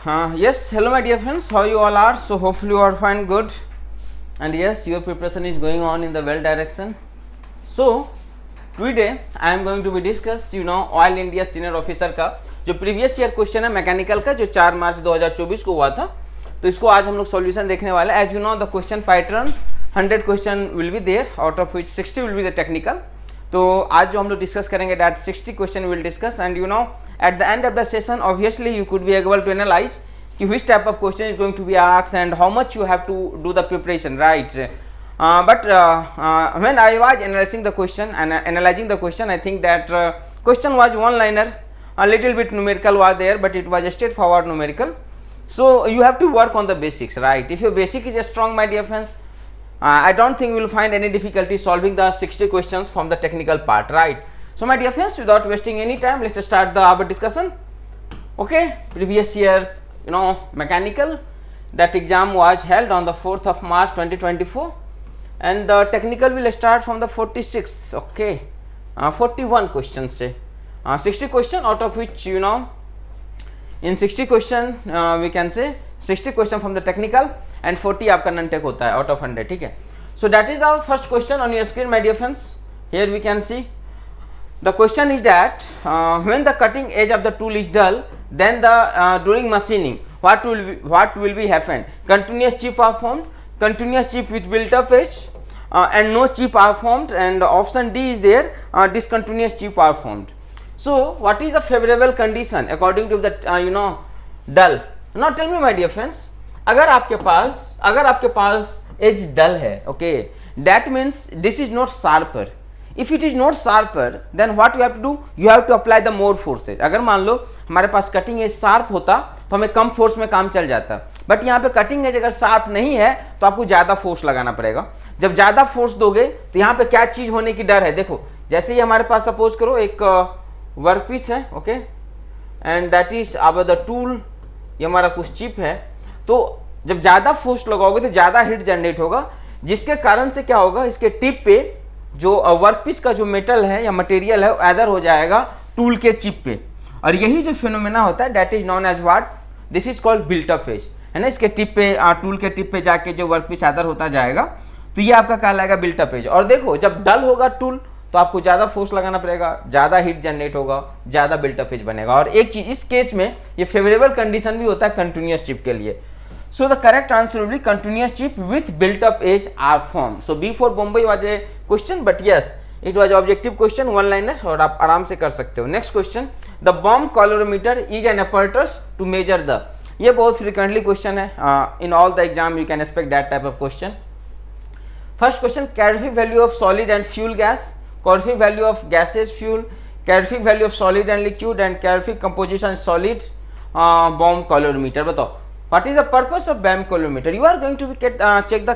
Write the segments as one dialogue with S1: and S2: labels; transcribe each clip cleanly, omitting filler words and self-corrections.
S1: Yes, hello my dear friends, how you all are? So hopefully you are fine, good, and yes, your preparation is going on in the well direction. So today I am going to be discuss oil India senior officer का जो previous year question है mechanical का, जो 4 मार्च 2024 को हुआ था, तो इसको आज हम लोग सॉल्यूशन देखने वाले हैं. As you know the question pattern 100 question will be there, out of which 60 will be the technical. तो आज जो हम लोग डिस्कस करेंगे that 60 question will discuss, and at the end of the session obviously you could be able to analyze which type of question is going to be asked and how much you have to do the preparation, right? But when I was analyzing the question and analyzing the question, I think that question was one liner, a little bit numerical was there, but it was a straightforward numerical. So you have to work on the basics, right? If your basic is strong my dear friends, I don't think you will find any difficulty solving the 60 questions from the technical part, right? So my dear friends, without wasting any time, let's start our discussion. Okay, previous year mechanical, that exam was held on the 4th of March 2024, and the technical will start from the 46th. Okay, 41 questions से 60 question, out of which in 60 question we can say 60 question from the technical and 40 आपका non tech होता है out of 100. ठीक है, so that is the first question on your screen my dear friends. Here we can see the question is that when the cutting edge of the tool is dull, then the during machining what will be happen? Continuous chip are formed, continuous chip with built up edge, and no chip are formed, and option D is there, discontinuous chip are formed. So what is the favorable condition according to the dull? Now tell me my dear friends, अगर आपके पास edge dull है, okay, that means this is not sharper. If it is not sharper, then what you have to do? You have to apply the more forces. अगर मान लो हमारे पास cutting edge sharp होता तो हमें कम force में काम चल जाता, बट यहाँ पे कटिंग एज अगर शार्प नहीं है तो आपको ज़्यादा फोर्स लगाना पड़ेगा. जब ज़्यादा फोर्स दोगे तो यहाँ पे क्या चीज़ होने की डर है? देखो, जैसे ही हमारे पास सपोज करो एक वर्क पीस है, ओके, एंड दैट इज अब द टूल, ये हमारा कुछ चिप है, तो जब ज़्यादा फोर्स लगाओगे तो ज़्यादा हीट जनरेट होगा, जिसके कारण से क्या होगा, इसके टिप पे जो वर्कपीस का जो मेटल है या मटेरियल है एदर हो जाएगा टूल के चिप पे, और यही जो फिनोमेना होता है that is known as what, this is called built up edge, है ना. इसके टिप पे टूल के टिप पे जाके जो वर्कपीस एदर होता जाएगा, तो ये आपका कहलाएगा बिल्ट अप एज. और देखो, जब डल होगा टूल तो आपको ज़्यादा फोर्स लगाना पड़ेगा, ज़्यादा हीट जनरेट होगा, ज़्यादा बिल्ट अप एज बनेगा. और एक चीज़ इस केस में ये फेवरेबल कंडीशन भी होता है कंटिन्यूअस चिप के लिए. So the correct answer will be continuous chip with built up edge are formed. So B4 Bombay was a question, but yes, it was objective question, one liner, और आप आराम से कर सकते हो. Next question, the bomb calorimeter is an apparatus to measure the, ये बहुत frequently question है, in all the exam you can expect that type of question. First question, calorific value of solid and fuel gas, calorific value of gaseous fuel, calorific value of solid and liquid, and calorific composition solid bomb calorimeter. बताओ what is the purpose of bomb calorimeter? You are going to check the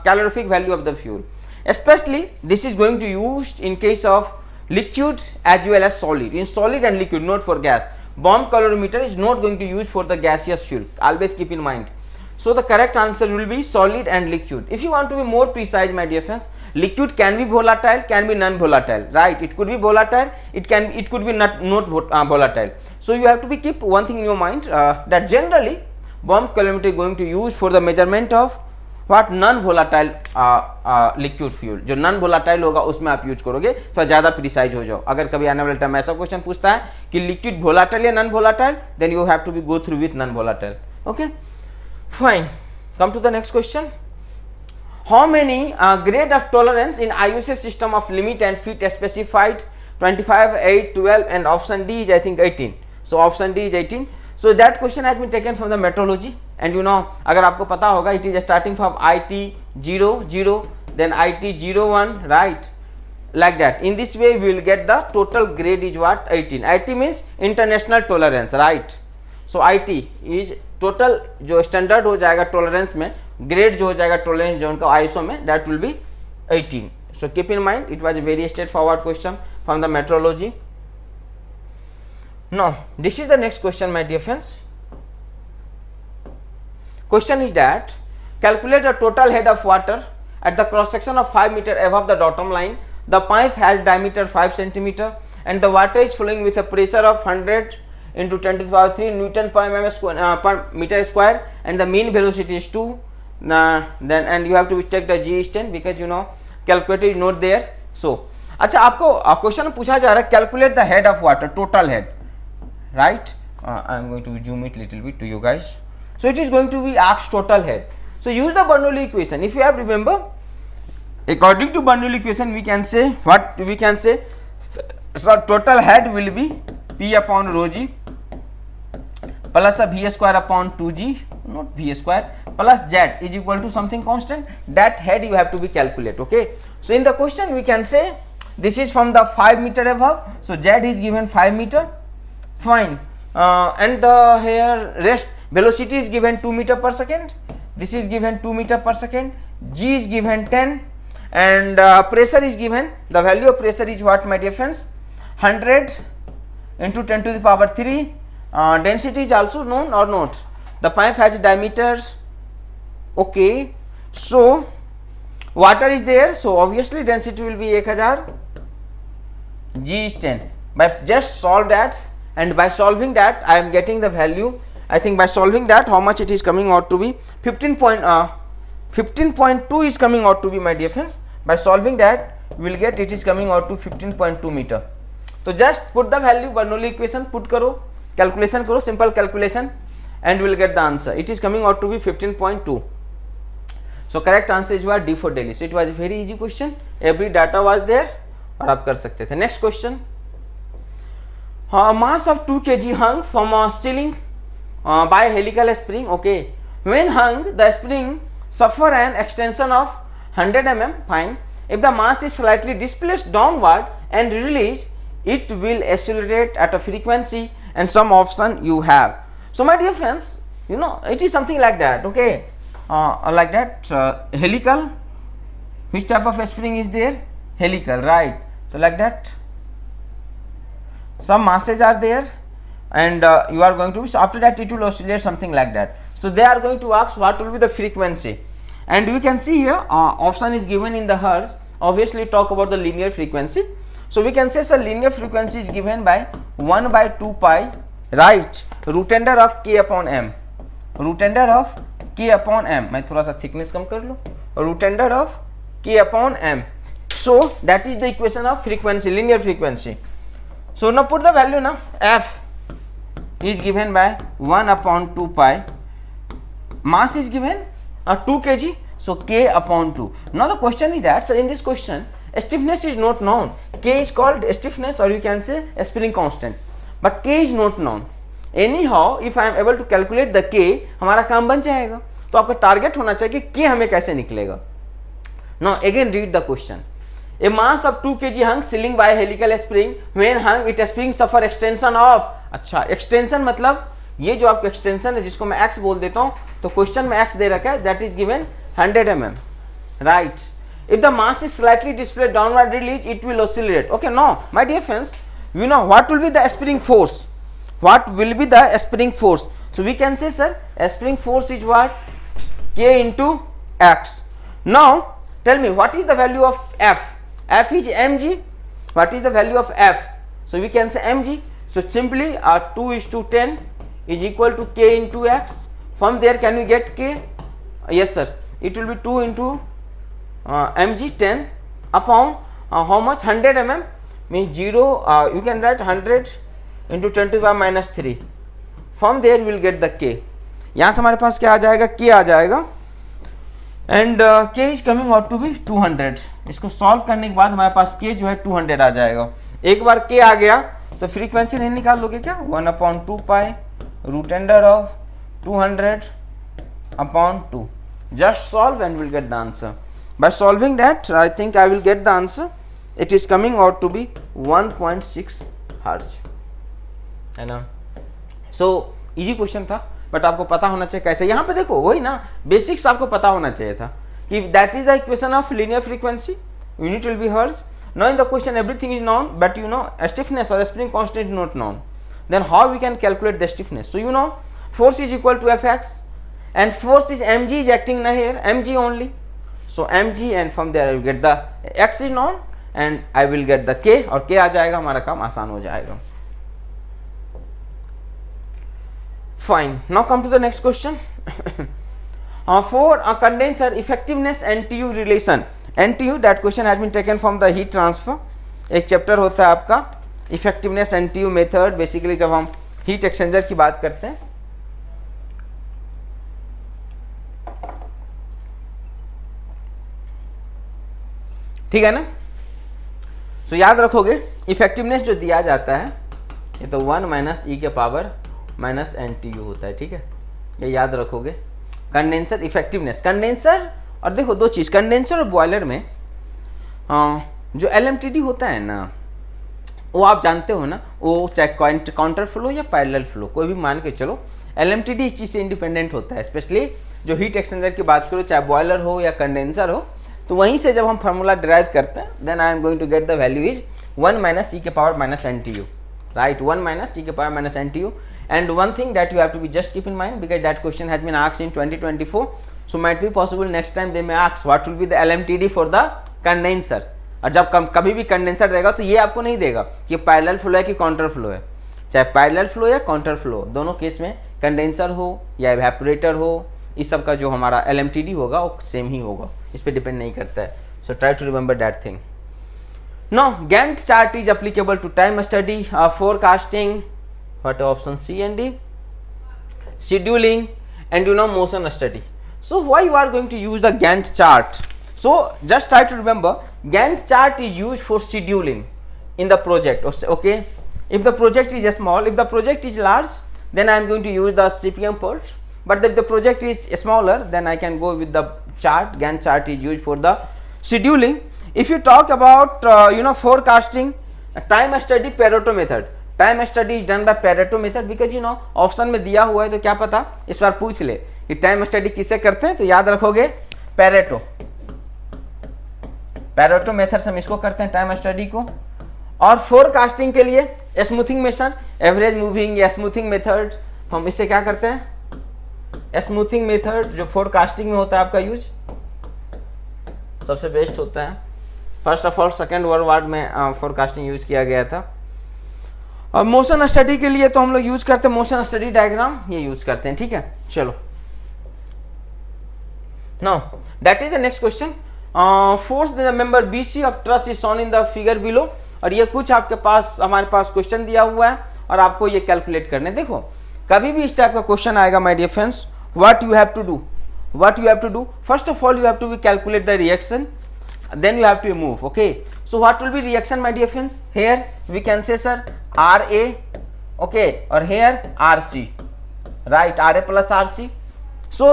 S1: calorific value of the fuel, especially this is going to used in case of liquid as well as solid. In solid and liquid, not for gas. Bomb calorimeter is not going to use for the gaseous fuel, always keep in mind. So the correct answer will be solid and liquid. If you want to be more precise my dear friends, liquid can be volatile, can be non-volatile, right? It could be volatile, it could be not volatile. So you have to be keep one thing in your mind, that generally bomb calorimeter is going to use for the measurement of what, non-volatile liquid fuel. जो non-volatile होगा उसमें आप use करोगे तो ज़्यादा precise हो जाओ. अगर कभी आने वाले टाइम ऐसा क्वेश्चन पूछता है कि लिक्विड volatile या non-volatile, then you have to be go through with non-volatile. Okay, fine. Come to the next question. How many grade of tolerance in IUC system of limit and fit specified? 25, 8, 12, and option D is I think 18. So option D is 18. So that question has been taken from the metrology, and अगर आपको पता होगा, it is starting from IT 00, then IT 01, right? Like that. In this way we will get the total grade is what, 18. IT means international tolerance, right? So IT is total जो standard हो जाएगा tolerance में, grade जो हो जाएगा tolerance zone का ISO में, that will be 18. So keep in mind, it was a very straightforward question from the metrology. Now this is the next question my dear friends. Question is that calculate the total head of water at the cross section of 5 meter above the bottom line. The pipe has diameter 5 centimeter and the water is flowing with a pressure of 100 into 10 to the power 3 Newton per mm square per meter square, and the mean velocity is 2. Then and you have to check the g is 10 because you know calculator is not there. So अच्छा आपको question पूछा जा रहा है calculate the head of water, total head, right. I am going to zoom it little bit to you guys. So it is going to be asked total head. So use the Bernoulli equation. If you have remember, according to Bernoulli equation, we can say what we can say. So total head will be P upon rho g plus a V square upon 2g, not V square, plus Z is equal to something constant. That head you have to be calculate. Okay. So in the question we can say this is from the 5 meter above. So Z is given 5 meter. Fine. And the here rest velocity is given 2 meter per second. This is given 2 meter per second. G is given 10, and pressure is given. The value of pressure is what, my dear friends? 100 into 10 to the power 3. Density is also known or not. The pipe has diameters. Okay. So water is there. So obviously density will be 1000. G is 10. By just solve that, and by solving that I am getting the value. I think by solving that, how much it is coming out to be? 15.2 is coming out to be, my dear friends. By solving that we will get it is coming out to 15.2 meter. So just put the value, Bernoulli equation put karo, calculation karo, simple calculation, and we will get the answer. It is coming out to be 15.2. So correct answer is what, D for Delhi. So it was a very easy question. Every data was there और आप कर सकते थे. Next question. Mass of 2 kg hung from a ceiling by helical spring. Okay. When hung, the spring suffer an extension of 100 mm. Fine. If the mass is slightly displaced downward and released, it will accelerate at a frequency, and some option you have. So my dear friends, you know it is something like that. Okay. Like that, helical. Which type of spring is there? Helical, right? So like that, some masses are there, and you are going to be, so after that it will oscillate something like that. So they are going to ask what will be the frequency, and we can see here option is given in the hertz. Obviously talk about the linear frequency. So we can say so linear frequency is given by 1 by 2 pi, right, root under of k upon m, root under of k upon m. मैं थोड़ा सा thickness कम कर लूँ, root under of k upon m. So that is the equation of frequency, linear frequency. So now put the value now. F is given by 1 upon 2 pi. Mass is given 2 kg. So k upon 2. Now the question is that, so in this question stiffness is not known. K is called stiffness, or you can say a spring constant, but k is not known. Anyhow, if I am able to calculate the k, हमारा काम बन जाएगा. तो आपका target होना चाहिए कि k हमें कैसे निकलेगा. Now again read the question. A mass of 2 kg hung ceiling by helical spring. When hung, it spring suffer extension of. अच्छा, extension मतलब ये जो आपका extension है जिसको मैं x बोल देता हूँ, तो क्वेश्चन में x दे रखा है, that is given 100 mm, right? If the mass is slightly displaced downward release, it will oscillate. Okay, no, my dear friends, you know what will be the spring force? What will be the spring force? So we can say, sir, spring force is what? K into x. Now tell me what is the value of F? F is mg. What is the value of F? So we can say mg. So simply 2:10 is equal to k into x. From there can we get k? Yes sir, it will be 2 into mg 10 upon how much? 100 mm, means 0. You can write 100 into 10 to the power minus 3. From there we will get the k. यहाँ से हमारे पास क्या आ जाएगा? k आ जाएगा, and k is coming out to be 200. इसको solve करने के बाद हमारे पास k जो है 200 आ जाएगा. एक बार k आ गया तो फ्रीक्वेंसी नहीं निकाल लोगे क्या? 1 upon 2 pi root under of 200 upon 2. Just solve and we'll get the answer. By solving that, I think I will get the answer. It is coming out to be 1.6 hertz, है ना? So easy question था, but आपको पता होना चाहिए कैसे. यहाँ पे देखो वही ना, बेसिक्स आपको पता होना चाहिए था कि that is the equation of linear frequency. Unit will be hertz. Now in the question everything is known, but you know a stiffness or a spring constant is not known. Then how we can calculate the stiffness? So you know force is equal to Fx, and force is mg is acting now here, mg only. So mg, and from there I will get the x is known and I will get the k, और k आ जाएगा, हमारा काम आसान हो जाएगा. Fine. Now come to the next question. For a condenser effectiveness NTU relation. NTU, that question has been taken from the heat transfer. एक chapter होता है आपका इफेक्टिवनेस NTU मेथड, बेसिकली जब हम हीट एक्सचेंजर की बात करते हैं. ठीक है ना. सो याद रखोगे इफेक्टिवनेस जो दिया जाता है ये तो 1 माइनस ई के पावर माइनस NTU होता है. ठीक है, ये याद रखोगे. कंडेंसर इफेक्टिवनेस, कंडेंसर और देखो दो चीज़, कंडेंसर और बॉयलर में जो LMTD होता है ना, वो आप जानते हो ना, वो चाहे काउंटर फ्लो या पैरेलल फ्लो कोई भी मान के चलो, LMTD इस चीज़ से इंडिपेंडेंट होता है. स्पेशली जो हीट एक्सचेंजर की बात करो, चाहे बॉयलर हो या कंडेंसर हो, तो वहीं से जब हम फार्मूला डिराइव करते हैं, then I am going to get the value is 1 minus E के power minus NTU, right. 1 minus E के power minus NTU. And one thing that you have to be just keep in mind, because that question has been asked in 2024, so might be possible next time they may ask what will be the LMTD for the condenser. और जब कभी भी condenser देगा तो ये आपको नहीं देगा कि पैरेलल फ्लो है कि काउंटर फ्लो है. चाहे पैरेलल फ्लो या काउंटर फ्लो, दोनों केस में कंडेंसर हो या इवेपोरेटर हो, इस सब का जो हमारा LMTD होगा वो सेम ही होगा, इस पर डिपेंड नहीं करता है. So try to remember that thing. Now Gantt chart is applicable to time study, forecasting, what option C and D, scheduling, and motion study. So why you are going to use the Gantt chart? So just try to remember, Gantt chart is used for scheduling in the project. Okay, if the project is small, if the project is large, then I am going to use the CPM part, but if the project is smaller, then I can go with the chart. Gantt chart is used for the scheduling. If you talk about forecasting, time study, Pareto method. Time study is done by Pareto method, because option में दिया हुआ है तो क्या पता इस बार पूछ ले कि टाइम स्टडी किसे करते हैं, तो याद रखोगे पैरेटो मेथड से हम इसको करते हैं टाइम स्टडी को. और फोरकास्टिंग के लिए स्मूथिंग मेथड, एवरेज मूविंग या स्मूथिंग मेथड, हम इससे क्या करते हैं, स्मूथिंग मेथड जो फोरकास्टिंग में होता है आपका यूज सबसे बेस्ट होता है. First of all second world war में फोरकास्टिंग यूज किया गया था. और मोशन स्टडी के लिए तो हम लोग यूज करते हैं मोशन स्टडी डायग्राम, ये यूज करते हैं. ठीक है, चलो. Now that is the next question. Force the member BC of truss is shown in the figure below. और ये कुछ आपके पास हमारे पास क्वेश्चन दिया हुआ है और आपको ये कैलकुलेट करने. देखो कभी भी इस टाइप का क्वेश्चन आएगा my dear friends, what you have to do, first of all you have to be calculate the reaction, then you have to move. Okay, so what will be reaction my dear friends? Here we can say sir RA, okay, or here RC, right, RA plus RC. So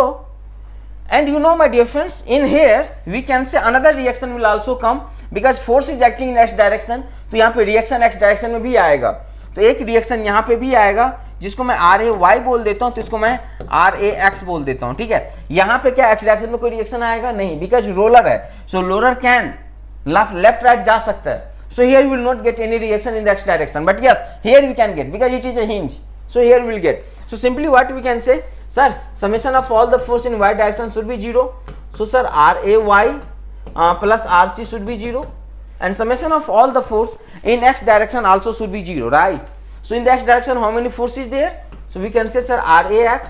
S1: and my dear friends, in here we can say another reaction will also come, because force is acting in x direction, तो यहाँ पे reaction x direction में भी आएगा. तो एक reaction यहाँ पे भी आएगा जिसको मैं RAY बोल देता हूँ, तो इसको मैं RAX बोल देता हूँ. ठीक है, यहाँ पे क्या x डायरेक्शन में कोई रिएक्शन आएगा नहीं, बिकॉज रोलर है. So roller can left right जा सकता है. So here will not get any reaction in the x direction, but yes here we can get, because it is a hinge. So here will get. So simply what we can say, sir summation of all the force in y direction should be 0. So sir RAY plus RC should be 0, and summation of all the force in x direction also should be 0, right? So in the x direction how many force is there? So we can say sir RAX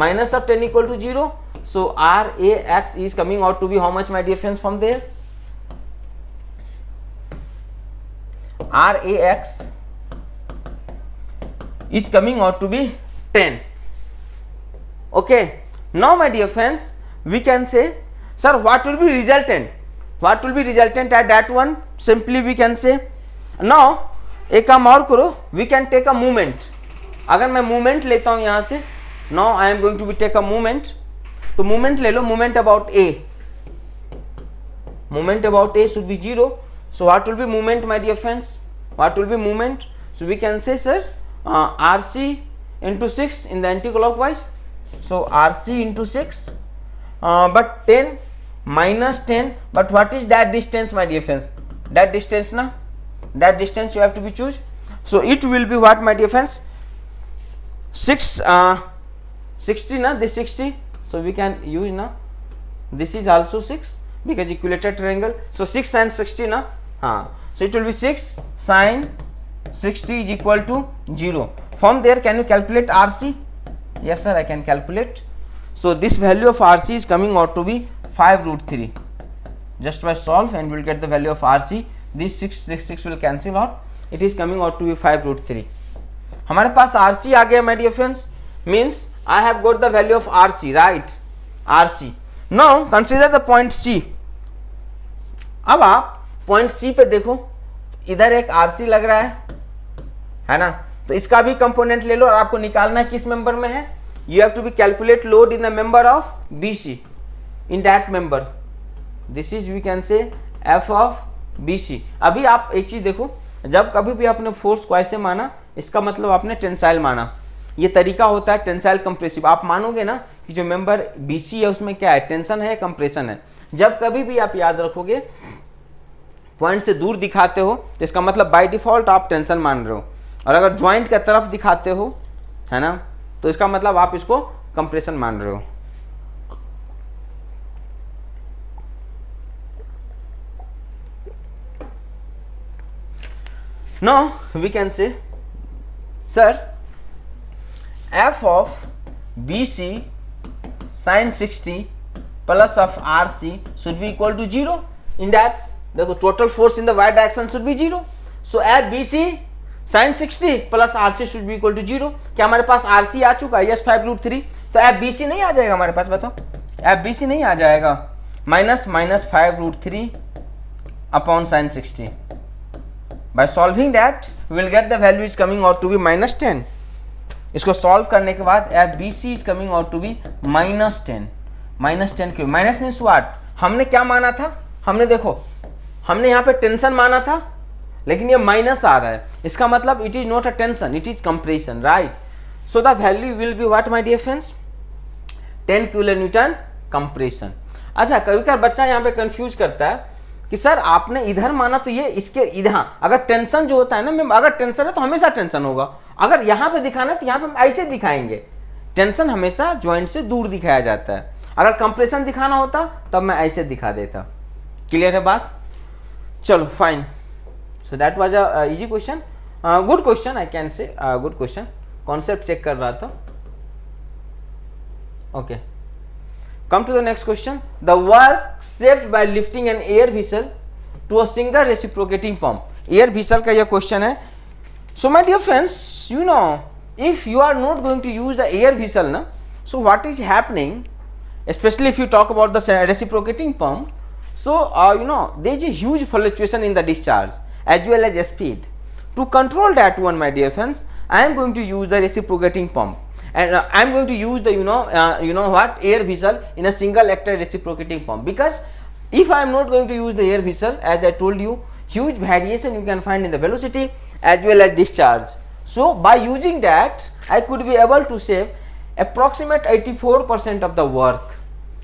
S1: minus of 10 equal to 0. So RAX is coming out to be how much my dear friends from there? RAX is coming out to be 10. Okay, now my dear friends we can say sir what will be resultant? What will be resultant at that one? Simply we can say now एक काम और करो, we can take a movement. अगर मैं movement लेता हूं यहां से, now I am going to be take a movement. तो मूवमेंट ले लो, movement about A should be 0. So what will be movement my dear friends, what will be movement? So we can say sir RC into 6 in the anti-clockwise. So RC into 6, but 10 minus 10, but what is that distance my dear friends? That distance na, that distance you have to be choose. So it will be what my dear friends? 60 na, this 60. So we can use na, this is also 6 because equilateral triangle. So 6 and 60 na, so it will be 6 sin 60 is equal to 0. From there can you calculate RC? Yes sir, I can calculate. So this value of RC is coming out to be 5 root 3. Just by solve and we'll get the value of RC. This 6 will cancel out. It is coming out to be 5 root 3. हमारे पास RC आ गया my dear friends. Means I have got the value of RC, right? RC. Now consider the point C. अब आप point C पे देखो, इधर एक RC लग रहा है ना, तो इसका भी कंपोनेंट ले लो और आपको निकालना है किस मेंबर में है. You have to be calculate load in the member of BC. In that member, this is we can say F of BC. अभी आप एक चीज देखो, जब कभी भी आपने फोर्स को ऐसे माना, इसका मतलब आपने टेंसाइल माना. ये तरीका होता है टेंसाइल कंप्रेसिव. आप मानोगे ना कि जो मेंबर BC है उसमें क्या है, टेंशन है, कंप्रेशन है. जब कभी भी आप याद रखोगे पॉइंट से दूर दिखाते हो तो इसका मतलब बाय डिफॉल्ट आप टेंशन मान रहे हो, और अगर ज्वाइंट की तरफ दिखाते हो, है ना, तो इसका मतलब आप इसको कंप्रेशन मान रहे हो. Now we can say, sir, F of BC sin 60 plus of RC should be equal to 0. In that, the total force in the y direction should be 0. So F BC sin 60 plus RC should be equal to 0. क्या हमारे पास RC आ चुका है? Yes 5 root 3. तो F BC नहीं आ जाएगा हमारे पास, बताओ. F BC नहीं आ जाएगा. Minus 5 root 3 upon sin 60. By solving that, we will get the value is coming out to be minus 10. इसको सॉल्व करने के बाद F BC is coming out to be minus 10. Minus 10 क्यों? Minus means what? हमने क्या माना था? हमने देखो, हमने यहाँ पे टेंशन माना था, लेकिन ये माइनस आ रहा है. इसका मतलब it is not a tension, it is compression, right? So the value will be what my dear friends? 10 kilo newton compression. अच्छा, कभी कभी बच्चा यहाँ पे कंफ्यूज करता है कि सर आपने इधर माना तो ये इसके इधर, अगर टेंशन जो होता है ना मैम, अगर टेंशन है तो हमेशा टेंशन होगा. अगर यहाँ पे दिखाना है तो यहाँ पे हम ऐसे दिखाएंगे. टेंशन हमेशा ज्वाइंट से दूर दिखाया जाता है. अगर कंप्रेशन दिखाना होता तब मैं ऐसे दिखा देता. क्लियर है बात? चलो fine. So that was a easy question, good question, I can say good question. Concept check कर रहा था. Okay, come to the next question. The work saved by lifting an air vessel to a single reciprocating pump. Air vessel का यह question है. So my dear friends, you know, if you are not going to use the air vessel na, so what is happening, especially if you talk about the reciprocating pump, so you know, there is a huge fluctuation in the discharge as well as speed. To control that one, my dear friends, I am going to use the reciprocating pump. And I am going to use the you know what, air vessel in a single actor reciprocating pump, because if I am not going to use the air vessel, as I told you, huge variation you can find in the velocity as well as discharge. So by using that, I could be able to save approximate 84% of the work.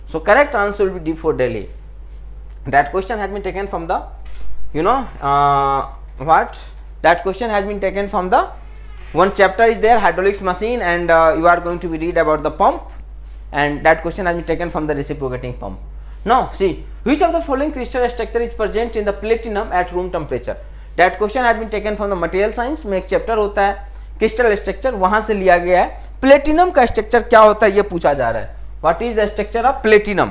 S1: So correct answer will be D for Delhi. That question has been taken from the, you know, what, that question has been taken from the one chapter is there, hydraulics machine, and you are going to be read about the pump, and that question has been taken from the reciprocating pump. Now see, which of the following crystal structure is present in the platinum at room temperature? That question has been taken from the material science में एक chapter होता है crystal structure, वहां से लिया गया है. Platinum का स्ट्रक्चर क्या होता है ये पूछा जा रहा है. What is the structure of platinum?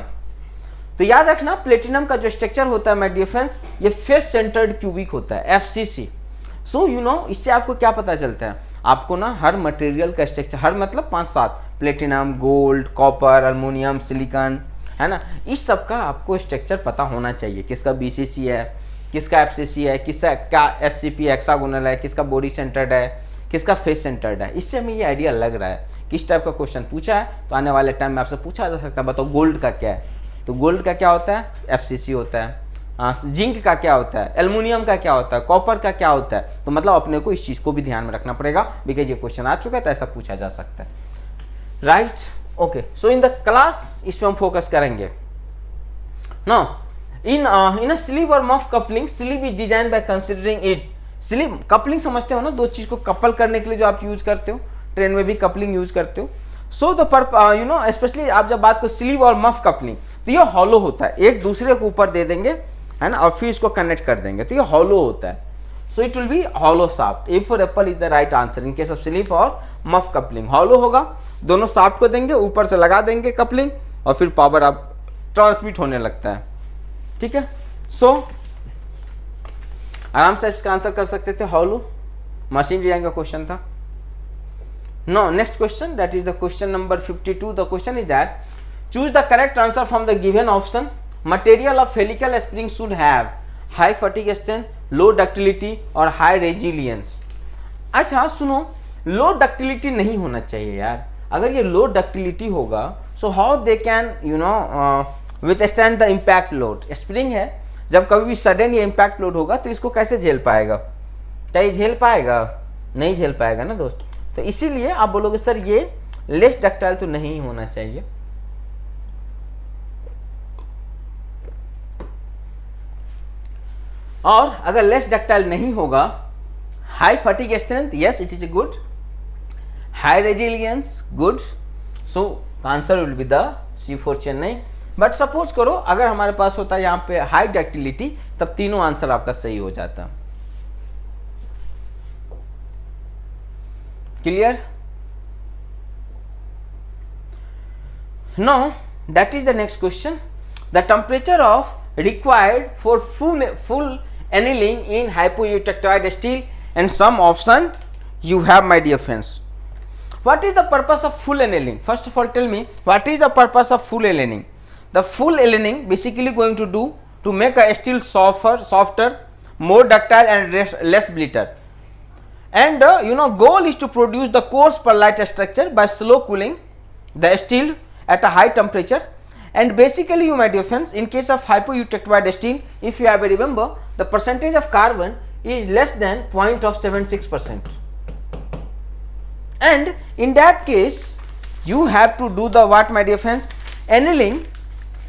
S1: तो याद रखना, प्लेटिनम का जो स्ट्रक्चर होता है माय डियर फ्रेंड्स, ये फेस सेंटर्ड क्यूबिक होता है, FCC. सो यू नो, इससे आपको क्या पता चलता है, आपको ना हर मटेरियल का स्ट्रक्चर, हर मतलब 5-7, platinum, gold, copper, aluminium, silicon, है ना, इस सब का आपको स्ट्रक्चर पता होना चाहिए. किसका BCC है, किसका FCC है, किसका क्या SCP हेक्सागोनल है, किसका बॉडी सेंटर्ड है, किसका फेस सेंटर्ड है. इससे हमें ये आइडिया लग रहा है किस टाइप का क्वेश्चन पूछा है. तो आने वाले टाइम में आपसे पूछा जा सकता है, बताओ गोल्ड का क्या है. तो गोल्ड का क्या होता है, FCC होता है. जिंक का क्या होता है, एल्युमिनियम का क्या होता है, कॉपर का क्या होता है. तो मतलब अपने को इस चीज को भी ध्यान में रखना पड़ेगा, बिकॉज ये क्वेश्चन आ चुका है तो ऐसा पूछा जा सकता है, right? Okay, so in the class इस पे हम फोकस करेंगे. नाउ इन अ स्लीव और muff coupling, sleeve is design by considering it. Sleeve coupling समझते हो ना, दो चीज को कपल करने के लिए जो आप यूज करते हो, ट्रेन में भी कपलिंग यूज करते हो. So the you know, specially आप जब बात करो स्लीव और मफ कपलिंग, तो ये हॉलो होता है, एक दूसरे को ऊपर दे देंगे, है ना, और फिर इसको कनेक्ट कर देंगे, तो ये हॉलो होता है. so it will be hollow shaft. A for apple is the right answer in case of slip और muff coupling. hollow होगा, दोनों shaft को देंगे, ऊपर से लगा देंगे coupling और फिर पावर अब ट्रांसमिट होने लगता है. ठीक है, सो आराम से इसका आंसर कर सकते थे. hollow मशीन डिजाइन का क्वेश्चन था. Now next question, that is the question number 52. The question is that choose the correct answer from the given option. Material of helical spring should have high fatigue strength, low ductility और high resilience. अच्छा सुनो, low ductility नहीं होना चाहिए यार. अगर ये low ductility होगा, so how they can withstand the impact load. spring है, जब कभी भी sudden ये impact load होगा तो इसको कैसे झेल पाएगा? क्या ये झेल पाएगा? नहीं झेल पाएगा ना दोस्त. तो इसीलिए आप बोलोगे सर ये लेस डक्टाइल तो नहीं होना चाहिए. और अगर लेस डक्टाइल नहीं होगा, high fatigue strength, yes it is a good. High resilience, good. So answer will be the C for Chennai. But suppose करो अगर हमारे पास होता है यहाँ पे हाई डक्टिलिटी, तब तीनों आंसर आपका सही हो जाता. Clear? Now that is the next question. The temperature of required for full annealing in hypoeutectoid steel and some option you have, my dear friends. What is the purpose of full annealing? First of all tell me what is the purpose of full annealing. The full annealing basically going to do to make a steel softer, more ductile and less brittle. And goal is to produce the coarse pearlite structure by slow cooling the steel at a high temperature. And basically you my dear friends, in case of hypoeutectoid steel, if you have a remember, the percentage of carbon is less than 0.76%. And in that case you have to do the what my dear friends, annealing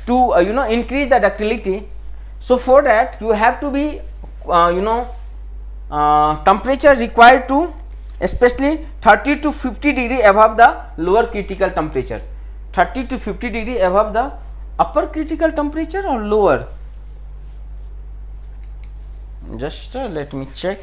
S1: to increase the ductility. So for that you have to be temperature required to especially 30 to 50 degree above the lower critical temperature. 30 to 50 degree above the upper critical temperature or lower? Just let me check.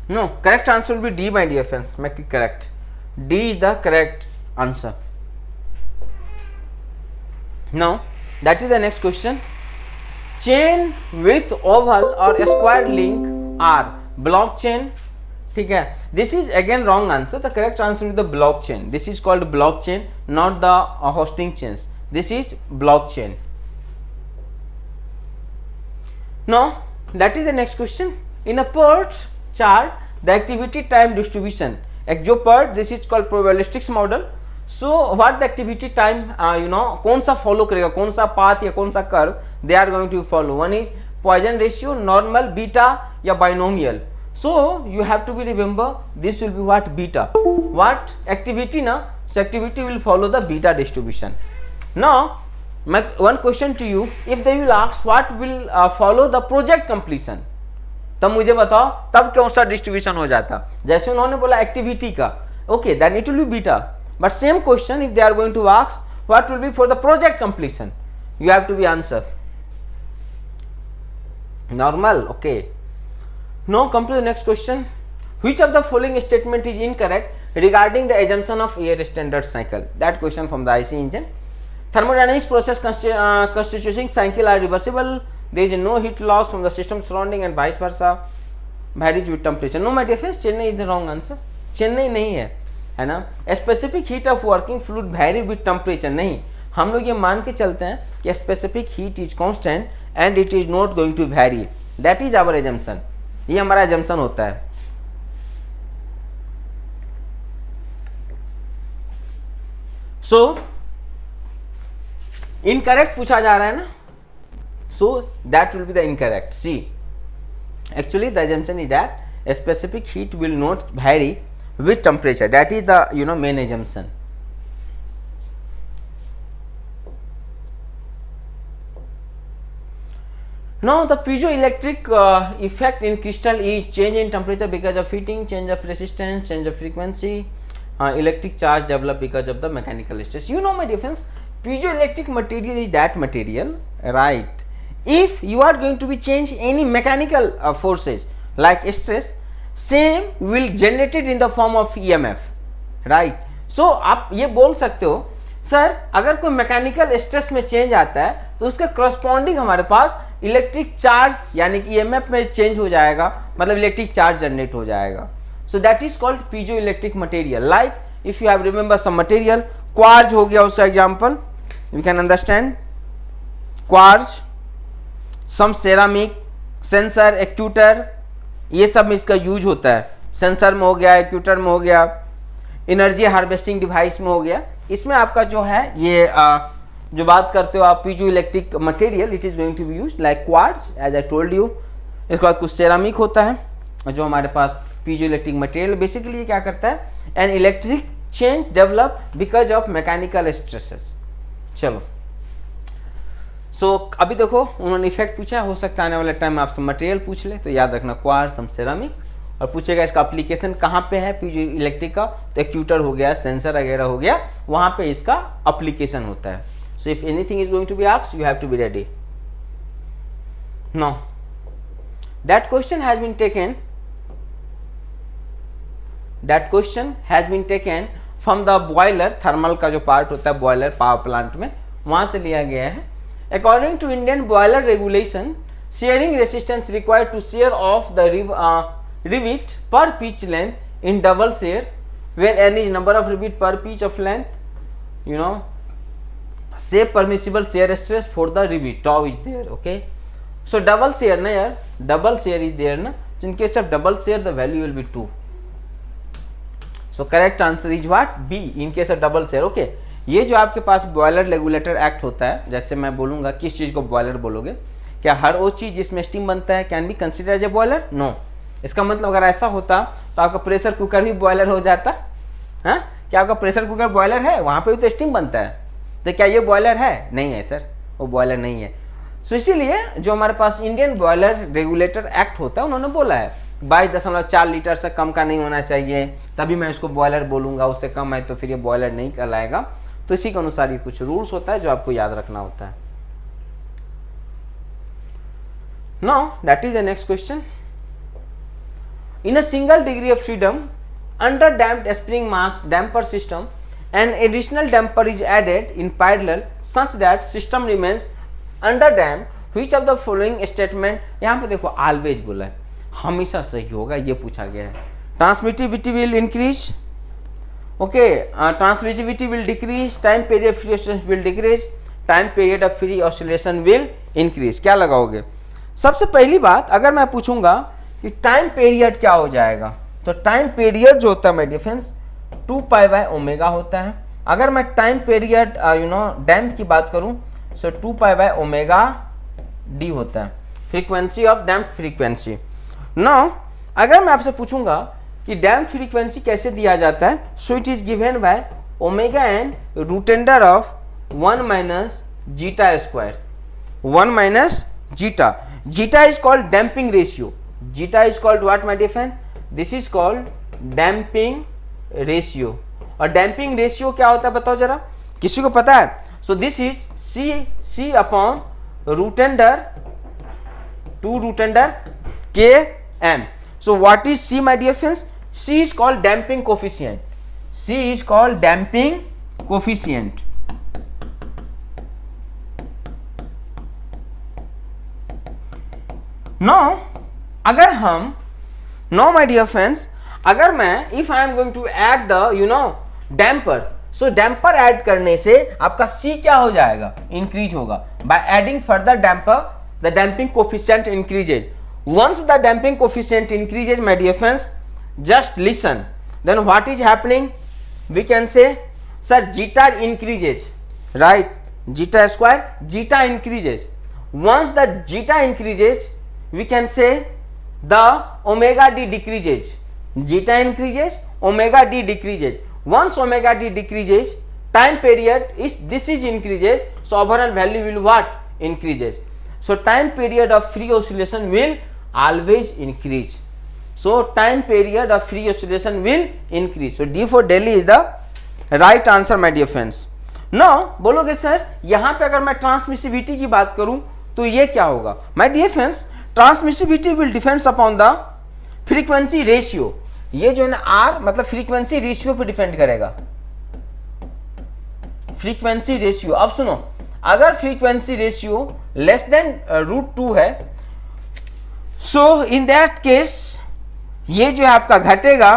S1: No, correct answer will be D, my dear friends. Make it correct. D is the correct answer. Now that is the next question. Chain with oval or square link are block chain. ठीक है, this is again wrong answer. The correct answer is the block chain. This is called block chain, not the hosting chains. This is block chain. Now that is the next question. In a PERT chart, the activity time distribution. एक जो PERT, this is called probabilistics model. So what the activity time कौन सा follow करेगा, कौन सा path या कौन सा curve they are going to follow. One is Poisson ratio, normal, beta या binomial. So you have to be remember this will be what, beta. What activity na? So activity will follow the beta distribution. Now my one question to you, if they will ask what will follow the project completion, तब मुझे बताओ तब कौन सा distribution हो जाता. जैसे उन्होंने बोला एक्टिविटी का, okay then it will be beta. But same question if they are going to ask what will be for the project completion, you have to be answer normal. Okay, now come to the next question. Which of the following statement is incorrect regarding the assumption of air standard cycle. That question from the IC engine. Thermodynamics process constituting cycle are reversible. There is no heat loss from the system surrounding and vice versa. Varies with temperature. No, my dear friends, Chennai is the wrong answer. Chennai नहीं है ना. Specific heat of working fluid vary with temperature. नहीं, हम लोग ये मान के चलते हैं कि specific heat is constant and it is not going to vary. That is our assumption. ये हमारा assumption होता है. So इनकरेक्ट पूछा जा रहा है ना, so that will be the incorrect. See, actually the assumption is that a specific heat will not vary with temperature. That is the main assumption. Now the piezoelectric effect in crystal is change in temperature because of heating, change of resistance, change of frequency, electric charge developed because of the mechanical stress. You know my dear friends, piezoelectric material is that material, right? If you are going to be change any mechanical forces like stress, same will generated in the form of EMF, right? So आप ये बोल सकते हो sir अगर कोई mechanical stress में change आता है तो उसके करस्पॉन्डिंग हमारे पास इलेक्ट्रिक चार्ज यानी कि ईएमएफ में चेंज हो जाएगा, मतलब इलेक्ट्रिक चार्ज जनरेट हो जाएगा. So that is called piezo electric material. Like if you have remember some material, quartz हो गया उसका example, you can understand quartz, some ceramic, sensor, actuator, ये सब में इसका यूज होता है. सेंसर में हो गया, एक्ट्यूटर में हो गया, एनर्जी हार्वेस्टिंग डिवाइस में हो गया. इसमें आपका जो है ये जो बात करते हो आप piezo electric material, it is going to be used like quartz as I told you. इसके बाद कुछ सेरामिक होता है जो हमारे पास पीजो इलेक्ट्रिक मटेरियल. बेसिकली ये क्या करता है, an electric change develop because of mechanical stresses. चलो सो अभी देखो उन्होंने इफेक्ट पूछा, हो सकता है आने वाले टाइम में आपसे मटेरियल पूछ ले, तो याद रखना क्वार्ट्ज, सम सेरामिक, और पूछेगा इसका एप्लीकेशन कहाँ पे है पीजो इलेक्ट्रिक का, तो एक्ट्यूटर हो गया, सेंसर वगैरह हो गया, वहाँ पे इसका एप्लीकेशन होता है. So if anything is going to be asked, you have to be ready. Now, that question has been taken. That question has been taken from the boiler, thermal का जो पार्ट होता है boiler पावर प्लांट में, वहाँ से लिया गया है. According to Indian boiler regulation, shearing resistance required to shear off the rivet per pitch length in double shear, where n is number of rivet per pitch of length, you know. Say permissible shear stress for the rivet, tau is there, okay. So double shear na yaar, double shear is there na, so in case of double shear the value will be 2. So correct answer is what, B, in case of double shear, okay. ये जो आपके पास boiler regulator act होता है, जैसे मैं बोलूँगा किस चीज़ को बॉयलर बोलोगे, क्या हर वो चीज़ जिसमें स्टीम बनता है can be consider as a boiler? No. इसका मतलब अगर ऐसा होता तो आपका प्रेशर कुकर भी बॉयलर हो जाता. हाँ, क्या आपका प्रेशर कुकर बॉयलर है? वहाँ पे भी तो स्टीम बनता है, तो क्या ये बॉयलर है? नहीं है सर, वो बॉयलर नहीं है. सो इसीलिए जो हमारे पास इंडियन बॉयलर रेगुलेटर एक्ट होता है, उन्होंने बोला है 22.4 लीटर से कम का नहीं होना चाहिए, तभी मैं इसको बॉयलर बोलूँगा, उससे कम है तो फिर ये बॉयलर नहीं कहलाएगा. तो इसी के अनुसार ये कुछ रूल्स होता है जो आपको याद रखना होता है. Now that is the next question. In a single degree of freedom under damped spring mass damper system, an additional damper is added in parallel such that system remains under damped. Which of the following statement, यहाँ पे देखो always बोला है, हमेशा सही होगा, ये पूछा गया है. Transmittivity will increase, okay, transmittivity will decrease, time period of free oscillation will decrease, time period of free oscillation will increase. क्या लगाओगे? सबसे पहली बात अगर मैं पूछूंगा कि टाइम पीरियड क्या हो जाएगा, तो टाइम पीरियड जो होता है my dear friends 2 pi by omega होता है. अगर मैं टाइम पीरियड डैम्प की बात करूं, सो 2 पाई बाय ओमेगा डी होता है, frequency of damp frequency. Now अगर मैं आपसे पूछूंगा कि डैम्प फ्रीक्वेंसी कैसे दिया जाता है, so it is given by omega and root under of 1 minus zeta square. 1 minus zeta, zeta is called damping ratio. Zeta is called what my dear friends, this is called damping ratio. और damping ratio क्या होता है बताओ जरा, किसी को पता है? So this is C upon root under 2 root under K M. So what is C my dear friends? C is called damping coefficient. C is called damping coefficient. Now अगर हम माय डियर फ्रेंड्स, अगर मैं if I am going to add the damper, so damper add करने से आपका C क्या हो जाएगा, इंक्रीज होगा. By adding further damper the damping coefficient increases. Once the damping coefficient increases my dear friends, just listen, then what is happening, we can say sir zeta increases, right, zeta square, zeta increases. Once the zeta increases we can say the omega d decreases. Zeta increases, omega d decreases. Once omega d decreases, time period is this is increases, so overall value will what, increases. So time period of free oscillation will always increase. So time period of free oscillation will increase. So D for Delhi is the right answer my dear friends. Now बोलोगे sir यहाँ पे अगर मैं transmissivity की बात करूं तो ये क्या होगा? My dear friends, transmissivity will depends upon the frequency ratio. ये जो है ना R मतलब फ्रीक्वेंसी रेशियो पे डिपेंड करेगा. फ्रीक्वेंसी रेशियो, अब सुनो, अगर फ्रीक्वेंसी रेशियो लेस देन √2 है, सो इन दैट केस ये जो है आपका घटेगा,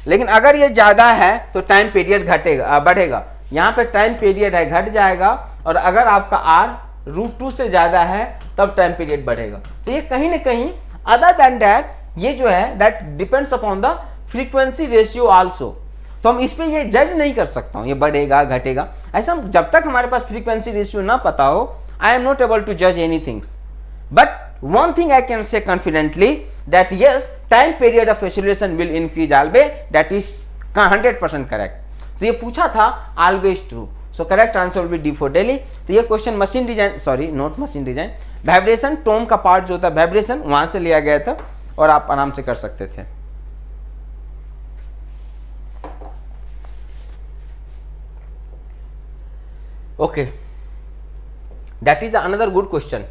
S1: लेकिन अगर ये ज्यादा है तो टाइम पीरियड घटेगा, बढ़ेगा. यहाँ पे टाइम पीरियड है घट जाएगा, और अगर आपका R √2 से ज्यादा है तब टाइम पीरियड बढ़ेगा. तो ये कहीं ना कहीं अदर देन दैट ये जो है that depends upon the frequency ratio also. तो हम इस पे ये जज नहीं कर सकता हूं ये बढ़ेगा घटेगा, ऐसा जब तक हमारे पास फ्रीक्वेंसी रेशियो ना पता हो, I am not able to जज anythings. But one thing I can say confidently that yes, time period of oscillation will increase always. That is 100% correct. तो ये पूछा था always true. So correct answer will be D for Delhi. तो ये question machine design, sorry not machine design, vibration टोम का part जो होता है वाइब्रेशन, वहां से लिया गया था और आप आराम से कर सकते थे. Okay, that is another good question.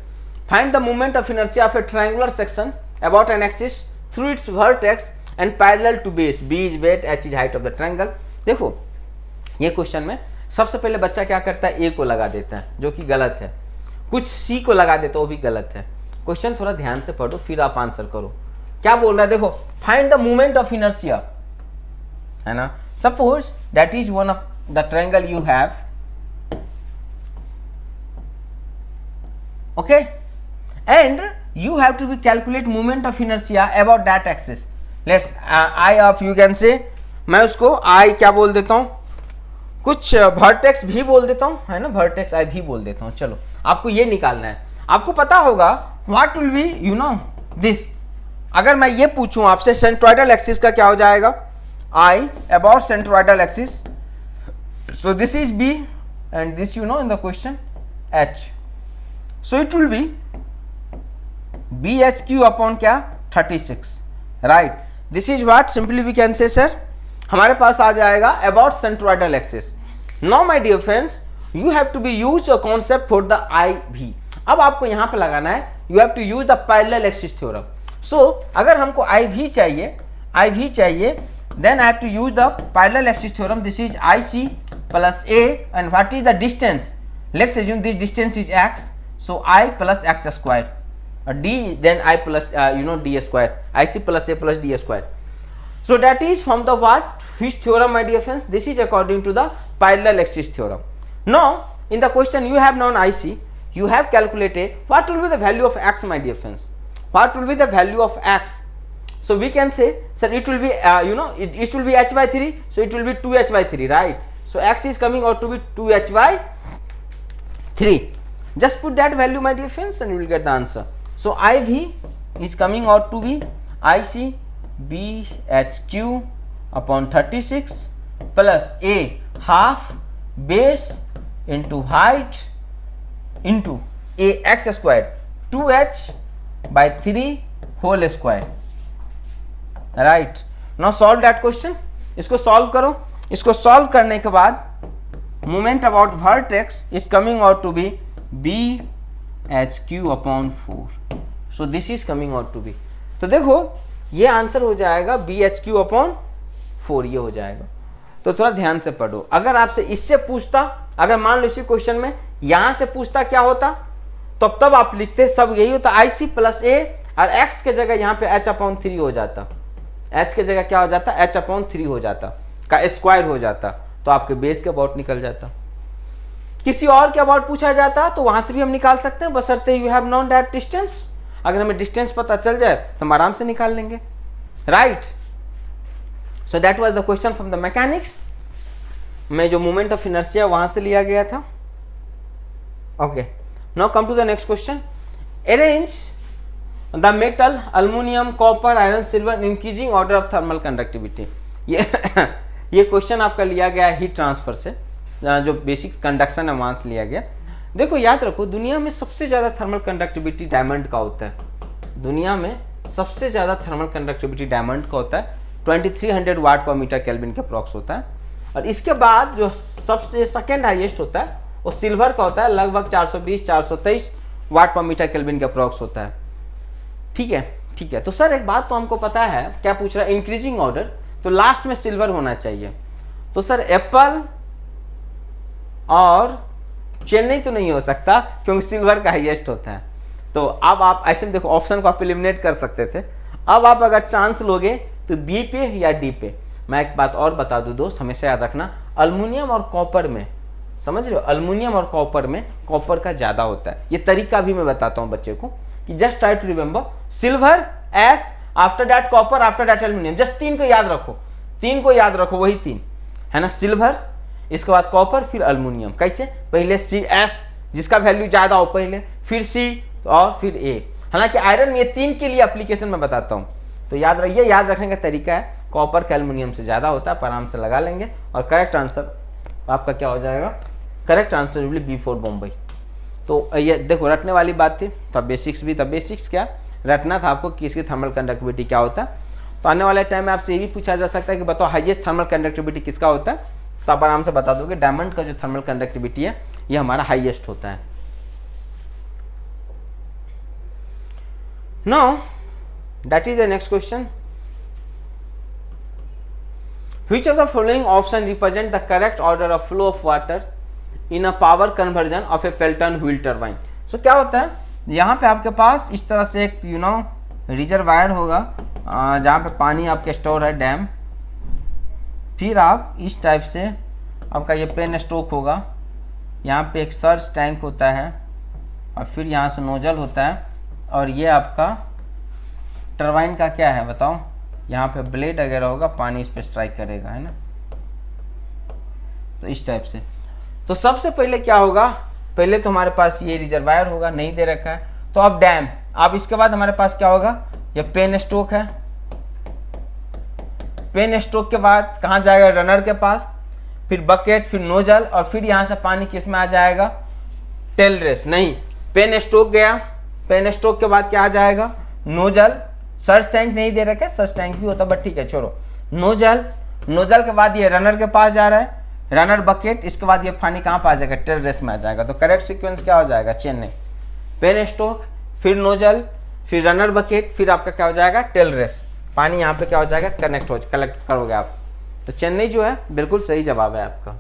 S1: Find the moment of inertia of a triangular section about an axis through its vertex and parallel to base. B is weight, H is height of the triangle. देखो ये question में सबसे पहले बच्चा क्या करता है, A को लगा देता है जो कि गलत है, कुछ C को लगा देता है वो भी गलत है. क्वेश्चन थोड़ा ध्यान से पढ़ो फिर आप आंसर करो. क्या बोल रहा है देखो, find the moment of inertia, है ना. Suppose that is one of the triangle you have, okay, and you have to be calculate moment of inertia about that axis. Let's I of you can say, मैं उसको I क्या बोल देता हूँ, कुछ vertex भी बोल देता हूँ, है ना, वर्टेक्स I भी बोल देता हूँ. चलो आपको ये निकालना है, आपको पता होगा what will be you know this. अगर मैं ये पूछूं आपसे सेंट्रोइडल एक्सिस का क्या हो जाएगा, I about centroidal axis, so this is B and this you know in the question H. So it will be BHQ upon क्या 36, right. This is what simply we can say sir, हमारे पास आ जाएगा about centroidal axis. Now my dear friends, you have to be use a concept for the IV. अब आपको यहाँ पे लगाना है, you have to use the parallel axis theorem. So अगर हमको IV चाहिए, then I have to use the parallel axis theorem. This is IC plus A, and what is the distance? Let's assume this distance is x. So I plus x square, d then I plus d square, IC plus A plus d square. So that is from the what, which theorem my dear friends? This is according to the parallel axis theorem. Now in the question you have known IC, you have calculated what will be the value of x my dear friends. What will be the value of x? So we can say sir it will be it will be h by 3, so it will be 2h by 3, right. So x is coming out to be 2h by 3. Just put that value my dear friends and you will get the answer. So IV is coming out to be IC BHQ upon 36 plus A half base into height into A x squared 2h by 3 whole square, right. Now solve that question. इसको solve करो. इसको solve करने के बाद moment about vertex is coming out to be BHQ upon 4. So this is coming out to be. तो देखो ये answer हो जाएगा BHQ upon 4, ये हो जाएगा. तो थोड़ा ध्यान से पढ़ो. अगर आपसे इससे पूछता, अगर मान लो इसी क्वेश्चन में यहां से पूछता क्या होता, तो तब आप लिखते सब यही होता IC प्लस A, और x के जगह यहाँ पे h अपॉन 3 हो जाता. h के जगह क्या हो जाता, h अपॉन 3 हो जाता, का स्क्वायर हो जाता, तो आपके बेस के अबाउट निकल जाता. किसी और के अबाउट पूछा जाता तो वहां से भी हम निकाल सकते हैं, बशर्ते you have known that distance. अगर हमें डिस्टेंस पता चल जाए तो हम आराम से निकाल लेंगे, right. So that was the question from the mechanics में जो मोमेंट ऑफ इनर्शिया वहां से लिया गया था. Okay, now come to the next question. Arrange the metal aluminium copper iron silver increasing order of thermal conductivity. ये question आपका लिया गया हीट ट्रांसफर से, जो बेसिक कंडक्शन है वहां से लिया गया. देखो याद रखो, दुनिया में सबसे ज़्यादा थर्मल कंडक्टिविटी डायमंड का होता है। दुनिया में सबसे ज़्यादा थर्मल कंडक्टिविटी डायमंड का होता है, 2300 वाट पर मीटर केल्विन के अप्रॉक्स होता है। और इसके बाद जो सबसे सेकेंड हाईएस्ट होता है वो सिल्वर का होता है, लगभग 420-423 वाट पर मीटर केल्विन के अप्रॉक्स होता है। ठीक है, ठीक है। तो सर एक बात तो हमको पता है, क्या पूछ रहा है, इंक्रीजिंग ऑर्डर, तो लास्ट में सिल्वर होना चाहिए। तो सर एप्पल और चेन्नई तो नहीं हो सकता क्योंकि सिल्वर का हाईएस्ट होता है। तो अब आप ऐसे में देखो, ऑप्शन को आप एलिमिनेट कर सकते थे। अब आप अगर चांस लोगे तो बी पे या डी पे। मैं एक बात और बता दूं दोस्त, हमेशा याद रखना, अल्युमिनियम और कॉपर में, समझ रहे हो, अल्युमिनियम और कॉपर में कॉपर का ज्यादा होता है। ये तरीका भी मैं बताता हूं बच्चे को कि just try to remember silver as, after that copper, after that aluminium. Just तीन को याद रखो, तीन को याद रखो, वही तीन है ना, सिल्वर, इसके बाद कॉपर, फिर अल्युमिनियम। कैसे, पहले सी एस जिसका वैल्यू ज्यादा हो पहले, फिर सी और फिर ए। हालांकि आयरन में ये तीन के लिए एप्लीकेशन में बताता हूं, तो याद रखिए, याद रखने का तरीका है, कॉपर का एल्युमिनियम से ज्यादा होता है, पर आराम से लगा लेंगे। और करेक्ट आंसर आपका क्या हो जाएगा, correct answer will be for Bombay. तो ये देखो रटने वाली बात थी, तब बेसिक्स भी, तब बेसिक्स क्या रटना था आपको कि इसकी थर्मल कंडक्टिविटी क्या होता है। तो आने वाले टाइम में आपसे ये भी पूछा जा सकता है कि बताओ हाईएस्ट थर्मल कंडक्टिविटी किसका होता है, तो आप आराम से बता दोगे डायमंड का जो थर्मल कंडक्टिविटी है ये हमारा हाईएस्ट होता है। Now that is the next question, which of the following option represent the correct order of flow of water in a power conversion of a Pelton wheel turbine? So क्या होता है, यहाँ पे आपके पास इस तरह से एक रिजर्वायर होगा जहाँ पे पानी आपके स्टोर है, डैम। फिर आप इस टाइप से आपका ये पेन स्ट्रोक होगा, यहाँ पे एक सर्ज टैंक होता है और फिर यहाँ से नोजल होता है, और ये आपका टरबाइन का क्या है बताओ, यहाँ पे ब्लेड वगैरह होगा, पानी इस पे स्ट्राइक करेगा, है ना। तो इस टाइप से, तो सबसे पहले क्या होगा, पहले तो हमारे पास ये रिजर्वायर होगा, नहीं दे रखा है, तो अब डैम। अब इसके बाद हमारे पास क्या होगा, ये पेन स्ट्रोक है, पेन स्ट्रोक के बाद कहाँ जाएगा, रनर के पास, फिर बकेट, फिर नोजल, और फिर यहाँ से पानी किस में आ जाएगा, टेल रेस। नहीं, पेन स्ट्रोक गया, पेन स्ट्रोक के बाद क्या आ जाएगा, नोजल। सर्च टैंक नहीं दे रखा है, सर्च टैंक भी होता बट ठीक है छोड़ो, नोजल, नोजल के बाद ये रनर के पास जा रहा है, रनर बकेट, इसके बाद ये पानी कहाँ पे आ जाएगा, टेल रेस में आ जाएगा। तो करेक्ट सीक्वेंस क्या हो जाएगा, चेन्नई, पेन स्ट्रोक, फिर नोजल, फिर रनर बकेट, फिर आपका क्या हो जाएगा, टेल रेस। पानी यहाँ पे क्या हो जाएगा, कलेक्ट करोगे आप। तो चेन्नई जो है बिल्कुल सही जवाब है आपका।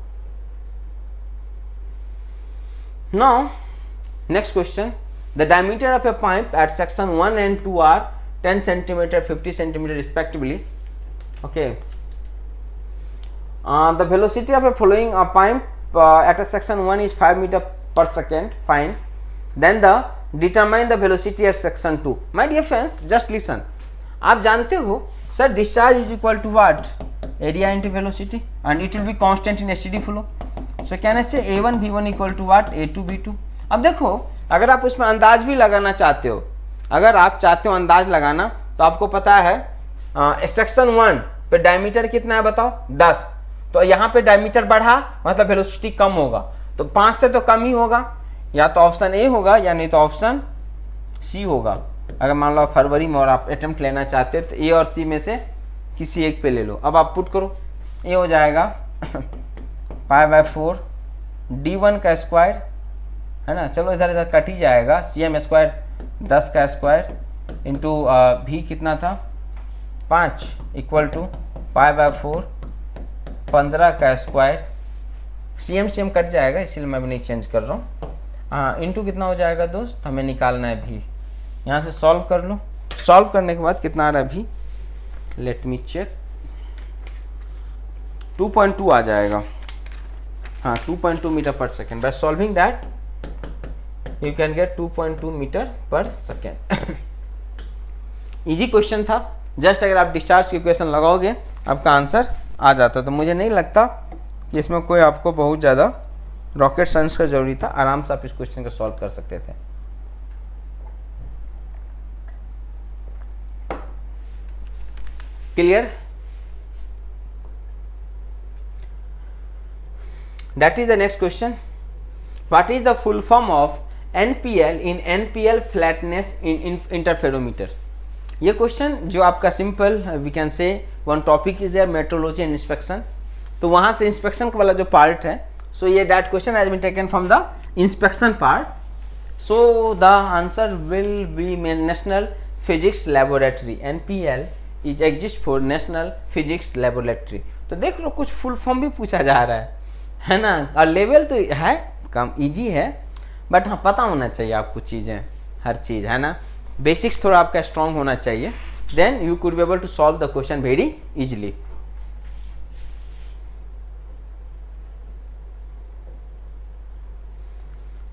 S1: Now next question, the diameter of a pipe at section 1 and 2 are 10 centimeter, 50 centimeter respectively. Okay. The velocity of a following pipe at a section 1 is 5 meter per second. Fine. Then determine the velocity at section 2. My dear friends, just listen. आप जानते हो sir, discharge is equal to what? Area into velocity, and it will be constant in steady flow. So can I say A1 V1 equal to what? A2 V2. अब देखो, अगर आप उसमें अंदाज भी लगाना चाहते हो, अगर आप चाहते हो अंदाज लगाना, तो आपको पता है सेक्शन 1 पे डायमीटर कितना है बताओ, 10। तो यहाँ पे डायमीटर बढ़ा मतलब वेलोसिटी कम होगा, तो 5 से तो कम ही होगा, या तो ऑप्शन ए होगा या नहीं तो ऑप्शन सी होगा। अगर मान लो फरवरी में और आप अटेम्प्ट लेना चाहते तो ए और सी में से किसी एक पे ले लो। अब आप पुट करो, ए हो जाएगा π/4 d1 का स्क्वायर, है ना, चलो इधर इधर कट ही जाएगा, cm स्क्वायर 10 का स्क्वायर इंटू भी कितना था 5 इक्वल टू π/4 15 का स्क्वायर, cm कट जाएगा इसीलिए मैं भी नहीं चेंज कर रहा हूँ, इंटू कितना हो जाएगा दोस्त, हमें निकालना है भी। यहाँ से सॉल्व कर लो, सॉल्व करने के बाद कितना आ रहा है भी, लेट मी चेक, 2.2 आ जाएगा, हाँ 2.2 metre per second. By solving that you can get 2.2 metre per second. Easy question था, जस्ट अगर आप डिस्चार्ज की इक्वेशन लगाओगे आपका आंसर आ जाता। तो मुझे नहीं लगता कि इसमें कोई आपको बहुत ज़्यादा रॉकेट साइंस का जरूरी था, आराम से आप इस क्वेश्चन को सॉल्व कर सकते थे। Clear? That is the next question, what is the full form of NPL in NPL flatness in interferometer. ये क्वेश्चन जो आपका simple we can say one topic is there metrology and inspection, तो वहाँ से inspection वाला जो part है, so ये that question has been taken from the inspection part. So the answer will be national physics laboratory. NPL is exist for national physics laboratory. तो देख लो कुछ फुल फॉर्म भी पूछा जा रहा है ना. और लेवल तो है कम इजी है, बट हाँ पता होना चाहिए आपको चीज़ें, हर चीज़ है ना. बेसिक्स थोड़ा आपका स्ट्रांग होना चाहिए, then you could be able to solve the question very easily.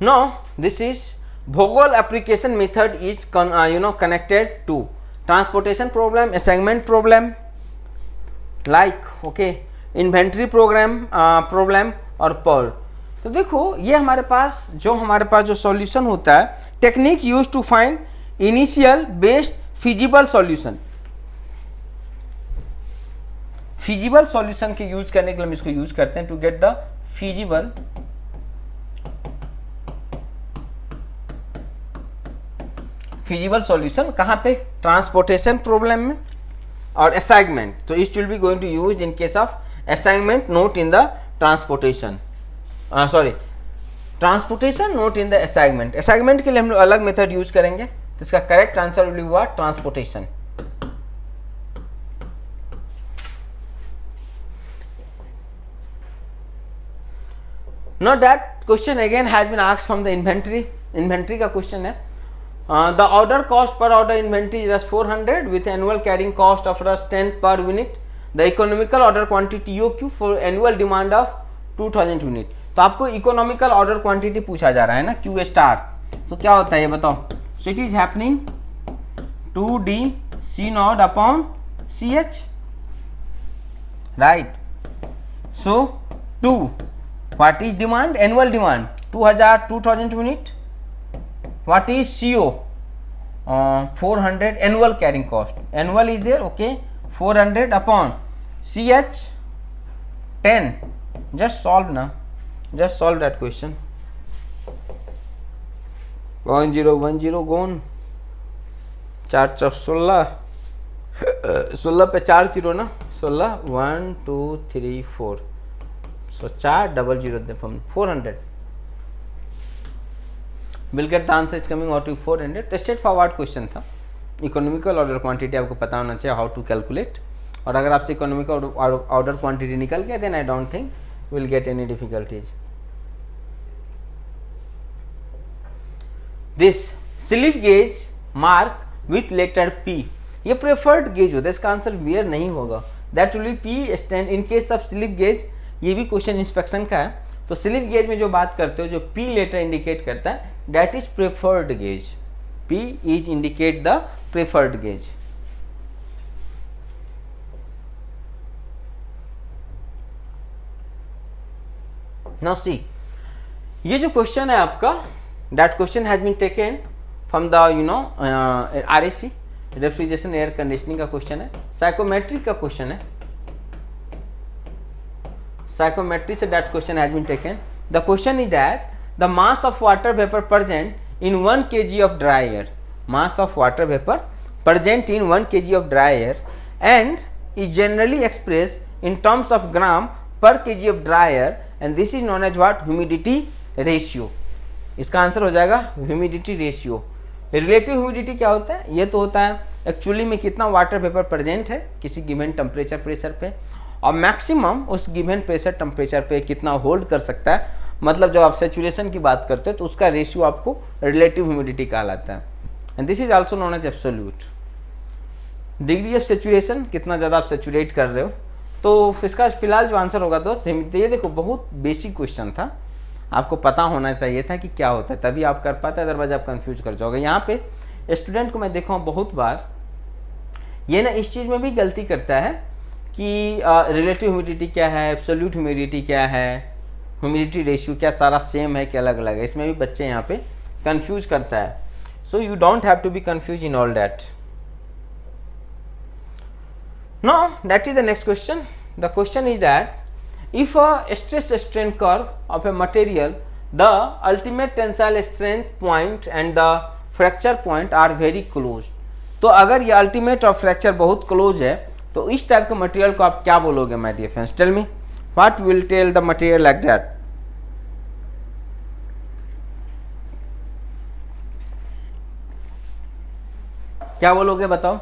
S1: Now this is Bhogol application method is connected to transportation problem, assignment problem, like okay inventory problem और PER. तो देखो ये हमारे पास जो सॉल्यूशन होता है, technique use to find initial best feasible solution. Feasible solution के use करने के लिए हम इसको यूज करते हैं to get the feasible solution. कहाँ पे? ट्रांसपोर्टेशन प्रॉब्लम में और असाइनमेंट. तो it will be going to use in case of assignment not in the transportation, transportation not in the assignment. Assignment के लिए हम लोग अलग मेथड यूज करेंगे, तो इसका करेक्ट आंसर विल बी हुआ transportation. Now that question again has been asked from the inventory. Inventory का क्वेश्चन है. The order cost per order inventory is just 400 with annual carrying cost of just 10 per unit. The economical order quantity EOQ for annual demand of 2000 unit. तो आपको economical order quantity पूछा जा रहा है ना, Q star. तो क्या होता है ये बताओ. सो it is happening 2D C0 upon CH, right. So 2 what is demand, annual demand 2000 unit. What is CO? 400 annual carrying cost. Annual is there, okay. 400 upon CH 10. Just solve now. Just solve that question. 1010 gone. 4 16 16 पे 4 0 ना. 16 1 2 3 4. So 4 00 they from 400. Will get the answer is coming out to 400. तो straight forward question था. Economical order quantity आपको पता होना चाहिए how to calculate. और अगर आपसे इकोनॉमिकल ऑर्डर क्वांटिटी निकल गया then I don't think will get any difficulties. This slip gauge mark with letter P, ये प्रेफर्ड गेज होता है, इसका आंसर वियर नहीं होगा. That will be P stand in case of slip gauge. ये भी क्वेश्चन इंस्पेक्शन का है. तो स्लिप गेज में जो बात करते हो, जो P लेटर इंडिकेट करता है, that is preferred gauge. P is indicate the preferred gauge. Now see, ये जो क्वेश्चन है आपका, that question has been taken from the RAC, refrigeration air conditioning का क्वेश्चन है. साइकोमेट्रिक का क्वेश्चन है. साइकोमेट्री से that question has been taken. The question is that the mass of water vapor present in 1 kg of dry air, mass of water vapor present in 1 kg of dry air and is generally expressed in terms of gram per kg of dry air, and this is known as what? Humidity ratio. इसका answer हो जाएगा humidity ratio. Relative humidity क्या होता है? ये तो होता है एक्चुअली में कितना वाटर वेपर प्रेजेंट है किसी गिवन टेम्परेचर प्रेशर पे, और मैक्सिमम उस गिवन प्रेशर टेम्परेचर पे कितना होल्ड कर सकता है. मतलब जब आप सेचुरेशन की बात करते हैं तो उसका रेशियो आपको रिलेटिव ह्यूमिडिटी कहलाता है. And this is also known as absolute. Degree of saturation, कितना ज़्यादा आप सेचुरेट कर रहे हो. तो इसका फिलहाल जो आंसर होगा दोस्त, ये देखो बहुत बेसिक क्वेश्चन था, आपको पता होना चाहिए था कि क्या होता है, तभी आप कर पाते, अदरवाइज आप कंफ्यूज कर जाओगे. यहाँ पे स्टूडेंट को मैं देखा हूँ बहुत बार ये ना इस चीज़ में भी गलती करता है कि रिलेटिव ह्यूमिडिटी क्या है, एब्सोल्यूट ह्यूमिडिटी क्या है, ह्यूमिडिटी रेशियो क्या, सारा सेम है कि अलग अलग है. इसमें भी बच्चे यहाँ पे कंफ्यूज करता है. So you don't have to be confuse in all that. Now that is the next question. The question is that if a stress strain curve of a material the ultimate tensile strength point and the fracture point are very close. तो अगर ये ultimate और fracture बहुत close है तो इस type के material को आप क्या बोलोगे my dear friends? Tell me what will tell the material like that? क्या बोलोगे बताओ?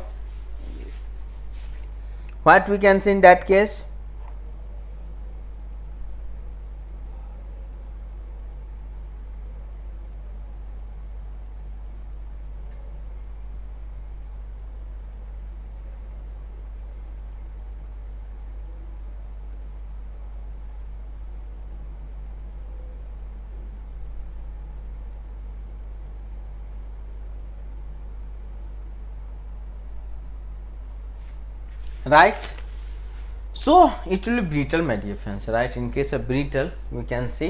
S1: What we can see in that case? Right, so it will be brittle my dear friends, right? In case of brittle we can see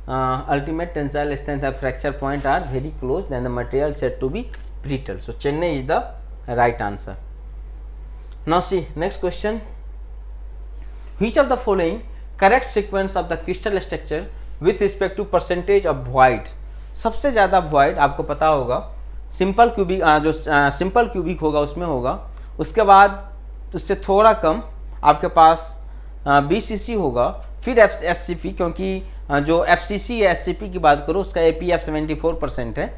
S1: ultimate tensile strength and fracture point are very close, then the material said to be brittle. So Chennai is the right answer. Now see next question, which of the following correct sequence of the crystal structure with respect to percentage of void? सबसे ज़्यादा void आपको पता होगा simple cubic, जो simple cubic होगा उसमें होगा, उसके बाद उससे थोड़ा कम आपके पास BCC होगा, फिर SCP, क्योंकि जो FCC या SCP की बात करो उसका APF 74% है,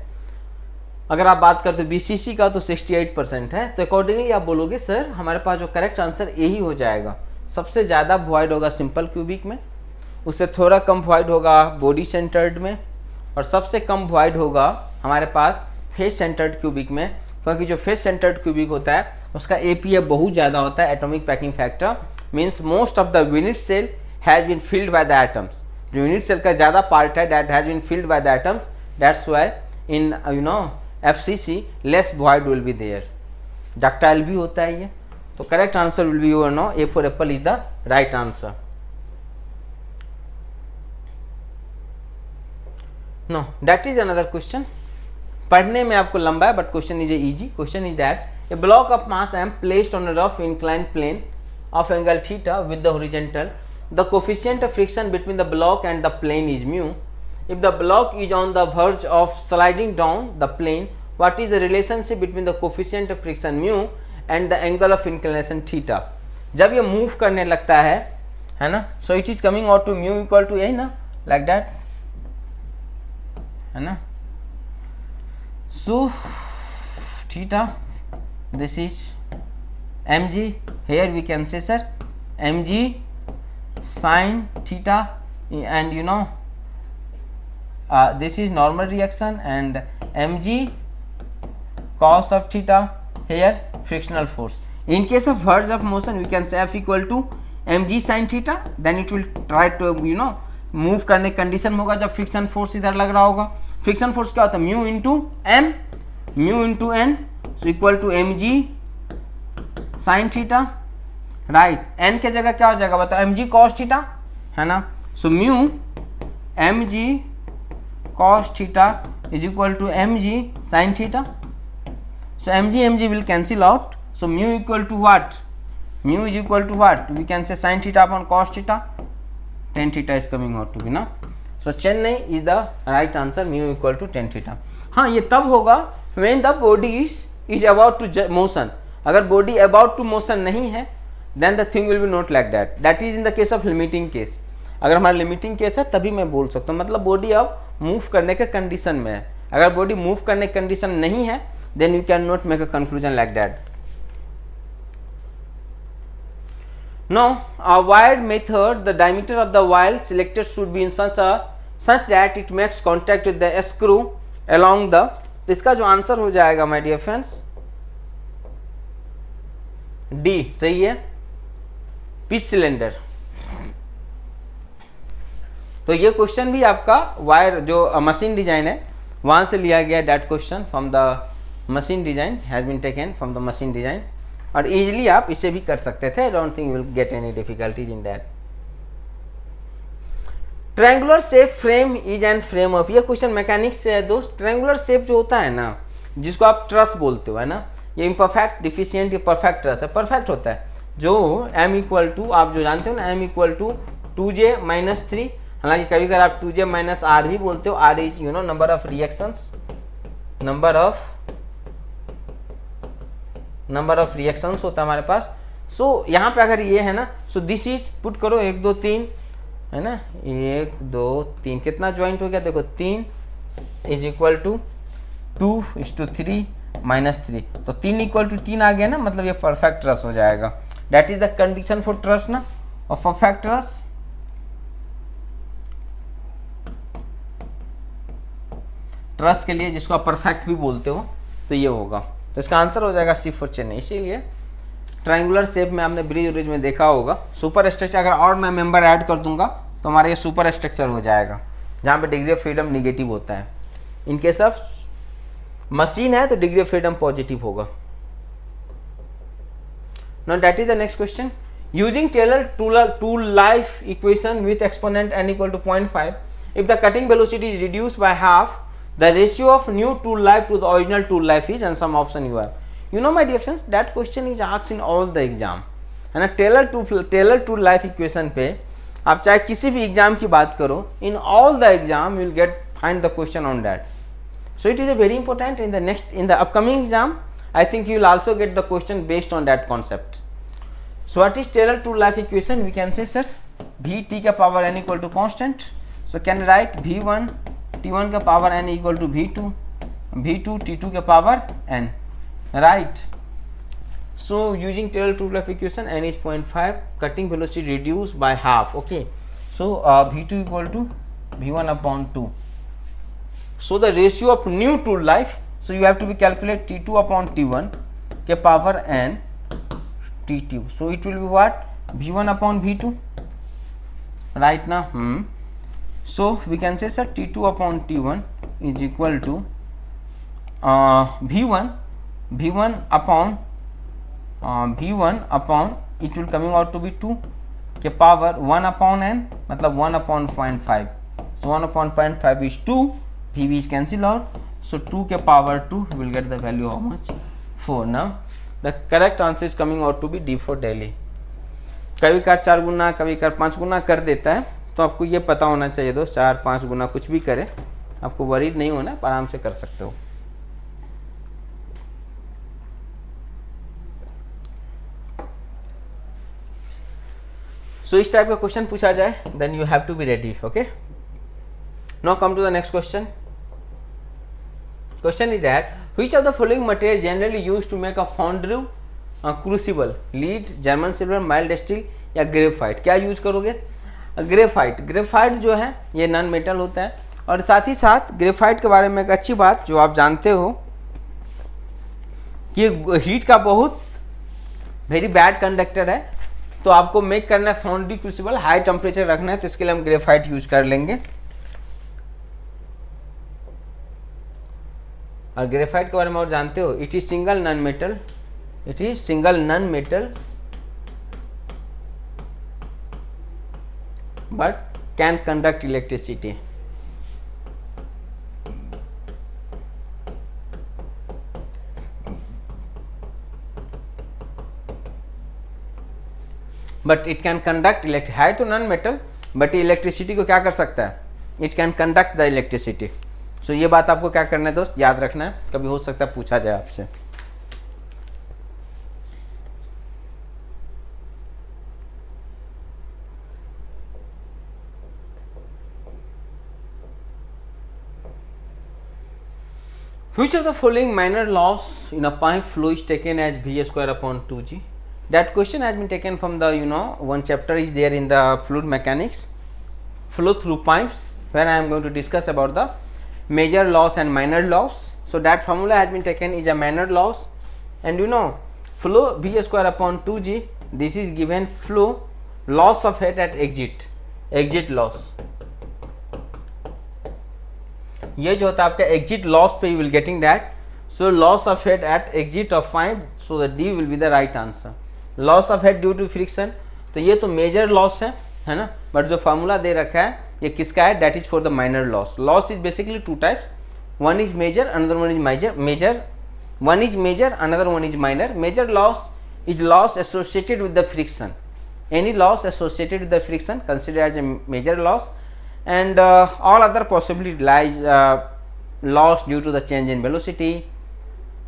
S1: अगर आप बात करते हो BCC का तो 68% है। तो अकॉर्डिंगली आप बोलोगे सर हमारे पास जो करेक्ट आंसर यही हो जाएगा, सबसे ज़्यादा वॉइड होगा सिंपल क्यूबिक में, उससे थोड़ा कम वॉइड होगा बॉडी सेंटर्ड में, और सबसे कम वॉइड होगा हमारे पास फेस सेंटर्ड क्यूबिक में, क्योंकि जो फेस सेंटर्ड क्यूबिक होता है उसका APF बहुत ज़्यादा होता है, atomic packing factor, means most of the unit cell has been filled by the atoms. जो यूनिट सेल का ज़्यादा पार्ट है that has been filled by the atoms, that's why in FCC less void will be there. Ductile भी होता है ये, तो correct answer will be your A for apple is the right answer. No that is another question, पढ़ने में आपको लंबा है but question is easy. Question is that a block of mass m placed on a rough inclined plane of angle theta with the horizontal, the coefficient of friction between the block and the plane is mu. If the block is on the verge of sliding down the plane, what is the relationship between the coefficient of friction mu and the angle of inclination theta? जब ये move करने लगता है ना, so it is coming out to mu equal to a ना, like that, है ना। So theta, this is mg, here we can say sir mg sin theta, and this is normal reaction, and mg cos of theta, here frictional force. In case of verge of motion we can say F equal to mg sin theta, then it will try to move करने condition होगा जब friction force इधर लग रहा होगा। Friction force क्या होता है? Mu into M, mu into N, so equal to mg sine theta, right. N के जगह क्या हो जाएगा बताओ? mg cos थीटा, है ना। So mu mg cos theta is equal to mg sine theta. So mg will cancel out, so mu equal to what? Mu is equal to what? We can say sin theta upon cos theta, tan theta is coming out to be ना। So Chennai is the right answer, mu equal to tan theta। हाँ, ये तब होगा when the body is about to motion। अगर body about to motion नहीं है then the thing will be not like that, that is in the case of limiting case। अगर हमारा limiting case है तभी मैं बोल सकता हूँ, मतलब बॉडी अब मूव करने के कंडीशन में है। अगर बॉडी मूव करने के कंडीशन नहीं है then you cannot make a conclusion like that। Now a wired method, the diameter of the wire selected should be in such that it makes contact with the screw along the, तो इसका जो answer हो जाएगा my dear friends D, सही है, pitch cylinder. तो ये question भी आपका वायर जो मशीन डिजाइन है वहां से लिया गया, that question from the machine design has been taken from the machine design, और इजीली आप इसे भी कर सकते थे। I don't think you will get any difficulties in that. Triangular shape frame is an frame of, ये क्वेश्चन mechanics से है दोस्त। ट्रायंगुलर शेप जो होता है ना, जिसको आप ट्रस बोलते हो, है ना, ये इम्परफेक्ट, डिफिशियंट, ये परफेक्ट ट्रस है। परफेक्ट होता है जो m इक्वल टू, आप जो जानते हो ना, m इक्वल टू 2j - 3, हालांकि कभी अगर आप 2j माइनस आर भी बोलते हो, R is you know number of reactions, number of reactions होता है हमारे पास। सो यहाँ पे अगर ये है ना, सो दिस इज पुट करो 1 2 3 है ना, 1 2 3 कितना ज्वाइंट हो गया देखो, 3 इज इक्वल टू 2:3 माइनस 3, तो 3 इक्वल टू 3 आ गया ना, मतलब ये परफेक्ट रस हो जाएगा। That is the condition for truss ना, और परफेक्ट रस ट्रस के लिए जिसको आप परफेक्ट भी बोलते हो, तो ये होगा। तो इसका आंसर हो जाएगा सी फॉर चेन्नई। इसीलिए ट्रायंगुलर शेप में आपने ब्रिज में देखा होगा, सुपर स्ट्रक्चर अगर और मैं मेंबर ऐड कर दूंगा तो हमारा ये सुपर स्ट्रक्चर हो जाएगा, जहाँ पे डिग्री ऑफ फ्रीडम निगेटिव होता है। इन केस ऑफ मशीन है तो डिग्री ऑफ फ्रीडम पॉजिटिव होगा। Now that is the next question. Using Taylor tool life equation with exponent n equal to 0.5, if the cutting velocity is reduced by half, the ratio of new tool life to the original tool life is, and some option you have. You know my dear friends, that question is asked in all the exam, है ना। Taylor tool life equation पे आप चाहे किसी भी exam की बात करो, in all the exam you will get find the question on that. So it is a very important in the upcoming exam. I think you will also get the question based on that concept. So what is Taylor tool life equation? We can say sir, v t का power n equal to constant. So can write v1 t1 का power n equal to v2 t2 का power n, right? So using Taylor tool life equation, n is 0.5, cutting velocity reduced by half. Okay, so v2 equal to v1 upon 2. So the ratio of new tool life, so you have to be calculate t2 upon t1 के power n t2. So it will be what, v1 upon v2, right now. So we can say sir t2 upon t1 is equal to v1 upon it will coming out to be 2 के power 1 upon n, मतलब 1 upon 0.5. So 1 upon 0.5 is 2, v is cancel out, so 2 के power 2 will get the value how much, 4. Now the correct answer is coming out to be D for Delhi. कभी कर 4 गुना, कभी कर 5 गुना कर देता है, तो आपको ये पता होना चाहिए दोस्त, 4-5 गुना कुछ भी करे, आपको वरीड नहीं होना, आराम से कर सकते हो। सो इस टाइप का क्वेश्चन पूछा जाए, then you have to be ready. Okay, now come to the next question. Question is that which of the following material generally used to make a fondue crucible? Lead, German silver, mild steel या graphite? क्या use करोगे? Graphite जो है ये non metal होता है, और साथ ही साथ ग्रेफाइट के बारे में एक अच्छी बात जो आप जानते हो कि हीट का बहुत वेरी बैड कंडक्टर है, तो आपको मेक करना है फॉन्ड्यू क्रूसिबल, हाई टेम्परेचर रखना है, तो इसके लिए हम ग्रेफाइट यूज कर लेंगे। और ग्रेफाइट के बारे में और जानते हो, it is single non metal but can conduct electricity. But it can conduct electric, है तो नॉन मेटल बट इलेक्ट्रिसिटी को क्या कर सकता है, it can conduct the electricity. So ये बात आपको क्या करना है दोस्त, याद रखना है, कभी हो सकता है पूछा जाए आपसे। Which of the following minor laws in a pipe flow is taken as v square upon 2g? That question has been taken from the one chapter is there in the fluid mechanics, flow through pipes, where I am going to discuss about the major laws and minor laws. So that formula has been taken is a minor laws, and flow v square upon 2g, this is given flow loss of head at exit loss। ये जो होता है आपका exit loss पे you will getting that, so loss of head at exit of pipe, so the D will be the right answer। loss of head due to friction, तो ये तो major loss है ना, बट जो formula दे रखा है ये किसका है, that is for the minor loss. Loss is basically two types, one is major, another one is one is major, another one is minor. Major loss is loss associated with the friction, any loss associated with the friction consider as a major loss. and all other possibility lies loss due to the change in velocity,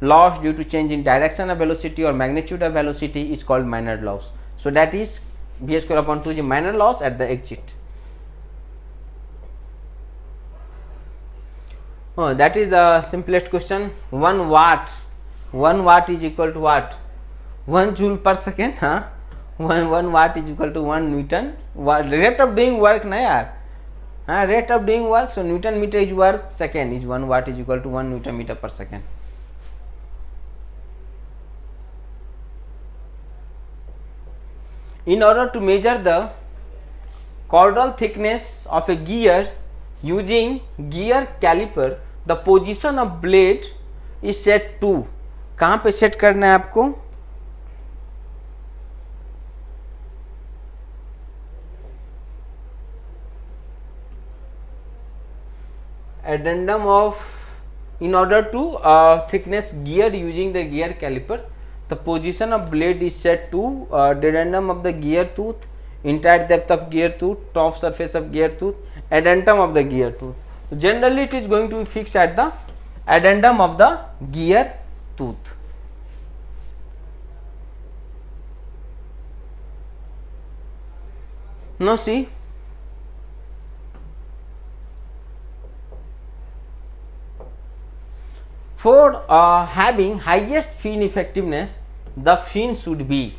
S1: loss due to change in direction of velocity or magnitude of velocity is called minor loss. So that is v square upon 2 is minor loss at the exit. Oh, that is the simplest question. 1 watt is equal to what? 1 joule per second. Huh? 1 watt is equal to 1 Newton. Rate of doing work na yaar. Rate of doing work, so Newton meter is work, second is 1 watt is equal to 1 Newton meter per second. In order to measure the chordal thickness of a gear using gear caliper, the position of blade is set to, कहाँ पे set करना है आपको? Addendum of, in order to thickness gear using the gear caliper, the position of blade is set to addendum of the gear tooth, entire depth of gear tooth, top surface of gear tooth, addendum of the gear tooth. So generally it is going to be fixed at the addendum of the gear tooth. Now see, for having highest fin effectiveness, the fin should be,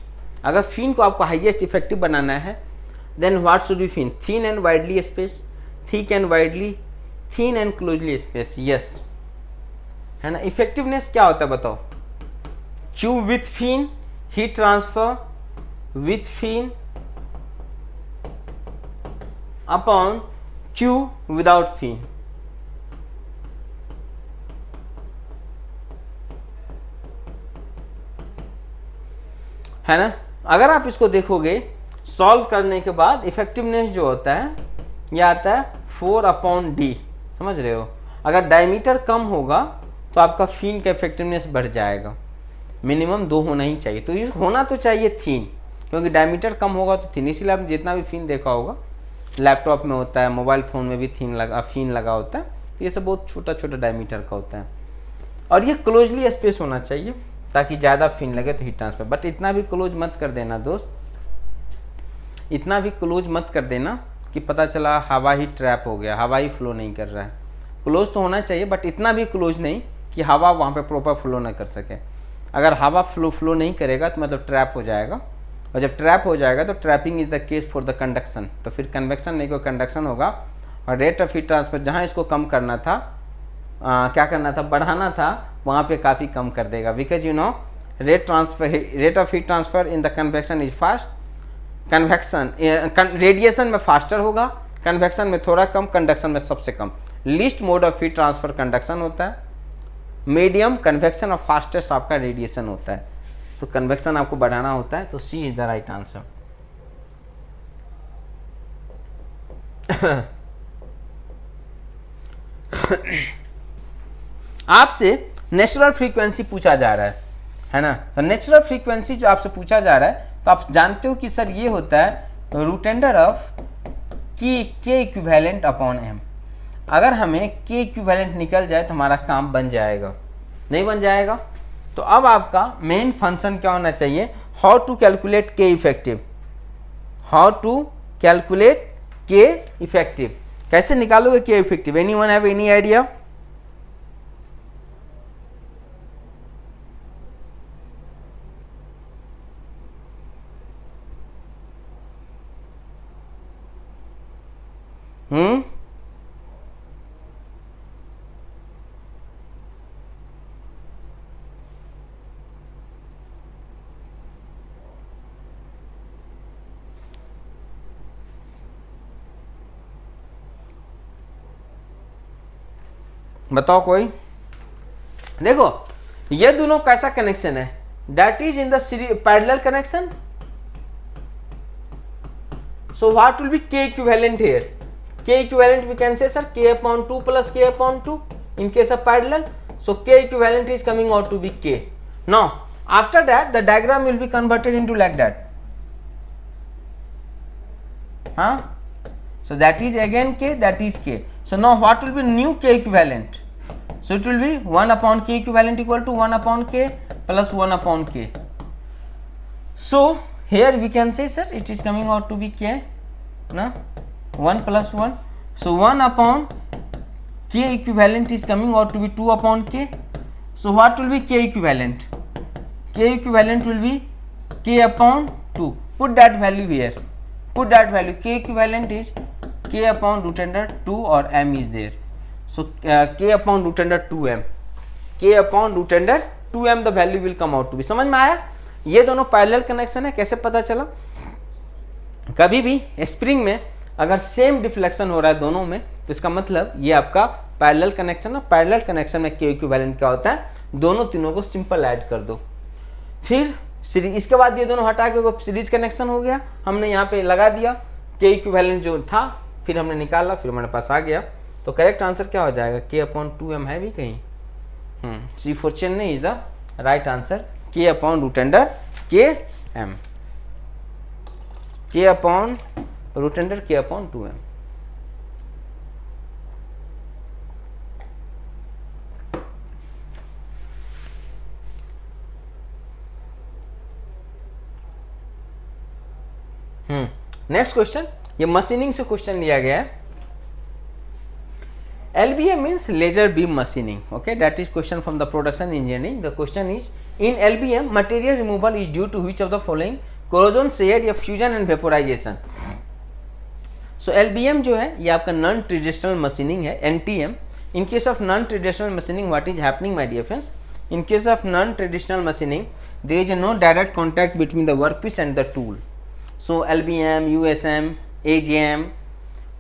S1: अगर fin को आपको highest effective बनाना है, then what should be fin? Thin and widely spaced, thick and widely, thin and closely spaced. Yes, है ना. effectiveness क्या होता है बताओ? Q with fin, heat transfer with fin upon Q without fin. है ना. अगर आप इसको देखोगे सॉल्व करने के बाद इफेक्टिवनेस जो होता है ये आता है 4/d. समझ रहे हो? अगर डायमीटर कम होगा तो आपका फिन का इफेक्टिवनेस बढ़ जाएगा. मिनिमम 2 होना ही चाहिए. तो ये होना तो चाहिए थिन, क्योंकि डायमीटर कम होगा तो थिन. इसीलिए आप जितना भी फिन देखा होगा लैपटॉप में होता है, मोबाइल फ़ोन में भी फिन लगा होता है. तो ये सब बहुत छोटा छोटा डायमीटर का होता है. और ये क्लोजली स्पेस होना चाहिए ताकि ज़्यादा फिन लगे तो हीट ट्रांसफर. बट इतना भी क्लोज मत कर देना दोस्त, इतना भी क्लोज मत कर देना कि पता चला हवा ही ट्रैप हो गया, हवा ही फ्लो नहीं कर रहा है. क्लोज तो होना चाहिए बट इतना भी क्लोज नहीं कि हवा वहाँ पे प्रॉपर फ्लो ना कर सके. अगर हवा फ्लो नहीं करेगा तो मतलब ट्रैप हो जाएगा, और जब ट्रैप हो जाएगा तो trapping is the case for the conduction. तो फिर कन्वेक्शन नहीं को कंडक्शन होगा, और रेट ऑफ हीट ट्रांसफर जहाँ इसको कम करना था, क्या करना था, बढ़ाना था, वहाँ पे काफ़ी कम कर देगा. Because you know rate of heat transfer in the convection is fast. Convection radiation में फास्टर होगा, कन्वेक्शन में थोड़ा कम, कंडक्शन में सबसे कम. Least mode of heat transfer conduction होता है, मीडियम कन्वेक्शन और फास्टेस्ट आपका रेडिएशन होता है. तो कन्वेक्शन आपको बढ़ाना होता है. तो C is the right answer. आपसे नेचुरल फ्रीक्वेंसी पूछा जा रहा है ना. तो नेचुरल फ्रीक्वेंसी जो आपसे पूछा जा रहा है तो आप जानते हो कि सर ये होता है रूट अंडर ऑफ के इक्विवेलेंट अपॉन एम. अगर हमें के इक्विवेलेंट निकल जाए तो हमारा काम बन जाएगा. नहीं बन जाएगा तो अब आपका मेन फंक्शन क्या होना चाहिए? How to calculate K effective. How to calculate K effective. कैसे निकालोगे K effective? Anyone have any idea? बताओ कोई. देखो ये दोनों कैसा कनेक्शन है? That is in the parallel connection. So what will be K equivalent here? K equivalent we can say sir k upon 2 plus k upon 2 in case of parallel. So k equivalent is coming out to be k. Now after that the diagram will be converted into like that. So that is again k, that is k. So now what will be new k equivalent? So it will be 1 upon k equivalent equal to 1 upon k plus 1 upon k. So here we can say, sir, it is coming out to be k, na 1 plus 1. So 1 upon k equivalent is coming out to be 2 upon k. So what will be k equivalent? K equivalent will be k upon 2. Put that value here. Put that value. K equivalent is k upon root under 2 or m is there. So k upon root under 2m. K upon root under 2m the value will come out to be. समझ में आया? ये दोनों parallel connection है. कैसे पता चला? कभी भी स्प्रिंग में अगर सेम डिफ्लेक्शन हो रहा है दोनों में, तो इसका मतलब ये आपका पैरेलल कनेक्शन है. पैरेलल कनेक्शन में के इक्विवेलेंट क्या होता है? दोनों तीनों को सिंपल ऐड कर दो. फिर सीरीज, इसके बाद ये दोनों हटा के सीरीज कनेक्शन हो गया. हमने यहाँ पे लगा दिया के इक्विवेलेंट जो था, फिर हमने निकाला, फिर हमारे पास आ गया. तो करेक्ट आंसर क्या हो जाएगा? के अपॉन 2m है भी कहीं? C for Chennai is the right answer. K upon root under K M. K upon root under K upon 2m. Next question, ये मशीनिंग से क्वेश्चन लिया गया है. LBM means laser beam machining. Okay, that is question from the production engineering. The question is, in LBM, material removal is due to which of the following? Corrosion, shear, fusion and vaporization. So LBM जो है ये आपका non traditional machining है, NTM. In case of non-traditional machining, what is happening, my dear friends? In case of non-traditional machining, there is no direct contact between the workpiece and the tool. So LBM, USM, AGM,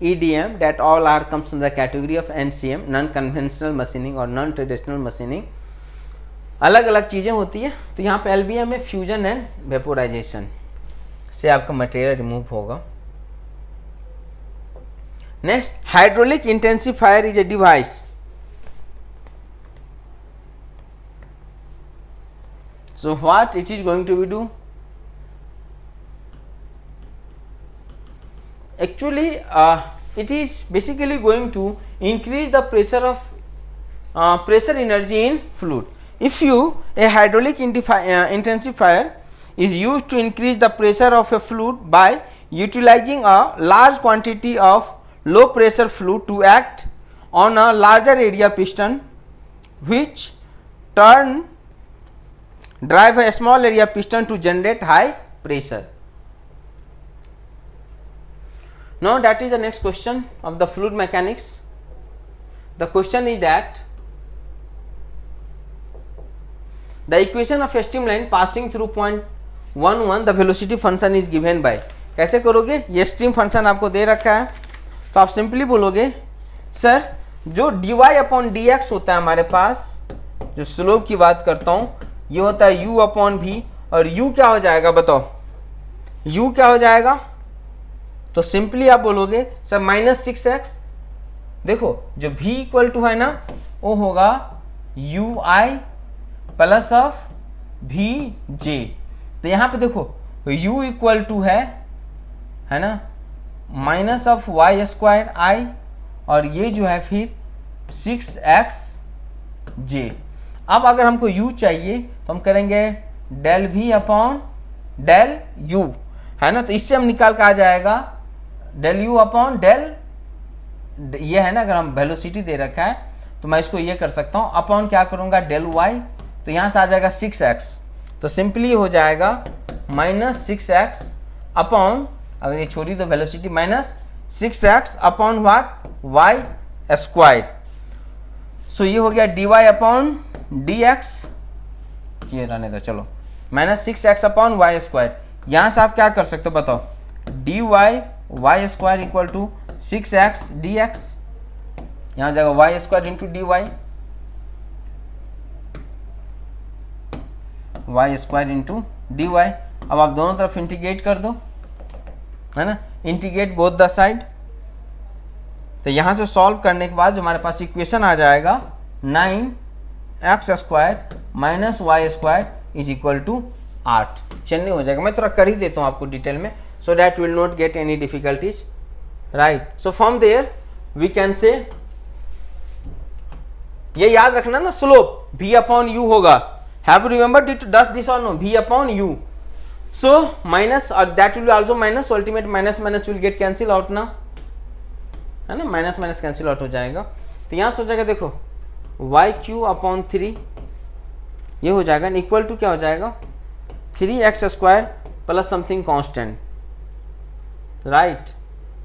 S1: EDM, that all are comes in the category of NCM, non-conventional machining और non-traditional machining. अलग अलग चीज़ें होती है. तो यहाँ पे LBM में फ्यूजन एंड वेपोराइजेशन से आपका मटेरियल रिमूव होगा. Next, hydraulic intensifier is a device. So what it is going to be do? Actually it is basically going to increase the pressure of pressure energy in fluid. If a hydraulic intensifier is used to increase the pressure of a fluid by utilizing a large quantity of low pressure fluid to act on a larger area piston, which drive a small area piston to generate high pressure. Now that is the next question of the fluid mechanics. The question is that the equation of a streamline passing through point 1 the velocity function is given by. कैसे करोगे? ये stream function आपको दे रखा है, तो आप simply बोलोगे sir जो dy अपॉन dx होता है हमारे पास, जो स्लोप की बात करता हूँ, ये होता है u अपॉन v. और u क्या हो जाएगा बताओ? u क्या हो जाएगा? तो सिंपली आप बोलोगे सर -6x. देखो जो v इक्वल टू है ना, वो होगा ui प्लस ऑफ vj. तो यहाँ पे देखो u इक्वल टू है ना माइनस ऑफ वाई स्क्वायर आई, और ये जो है फिर 6xj. अब अगर हमको u चाहिए तो हम करेंगे del v upon del u, है ना. तो इससे हम निकाल के आ जाएगा डेल u अपॉन डेल, ये है ना, अगर हम वेलोसिटी दे रखा है तो मैं इसको ये कर सकता हूँ अपॉन क्या करूँगा डेल y. तो यहाँ से आ जाएगा 6x. तो सिंपली हो जाएगा -6x अपॉन, अगर ये छोड़ी तो velocity -6x upon what y square. So ये हो गया dy अपॉन dx. ये रहने दो, चलो -6x अपॉन y स्क्वायर. यहाँ से आप क्या कर सकते हो बताओ? dy y square equal to 6x dx. यहाँ जाएगा y square into dy, y square into dy. अब आप दोनों तरफ इंटीग्रेट कर दो, है ना, इंटीग्रेट बोथ द साइड. तो यहाँ से सॉल्व करने के बाद जो हमारे पास इक्वेशन आ जाएगा 9x square minus Y square is equal to 8. Chennai हो जाएगा. मैं थोड़ा कर ही देता हूँ आपको डिटेल में, so that will not get any difficulties. Right. So from there we can say, ये याद रखना ना, स्लोप v अपॉन u होगा. Have to remember does this और no, v upon u. So minus, और that will be also minus, ultimate minus minus will get cancel out ना, है ना, माइनस माइनस कैंसिल आउट हो जाएगा. तो यहां सोचेगा देखो वाई क्यू अपॉन 3 ये हो जाएगा, इक्वल टू क्या हो जाएगा 3x² plus something constant, right.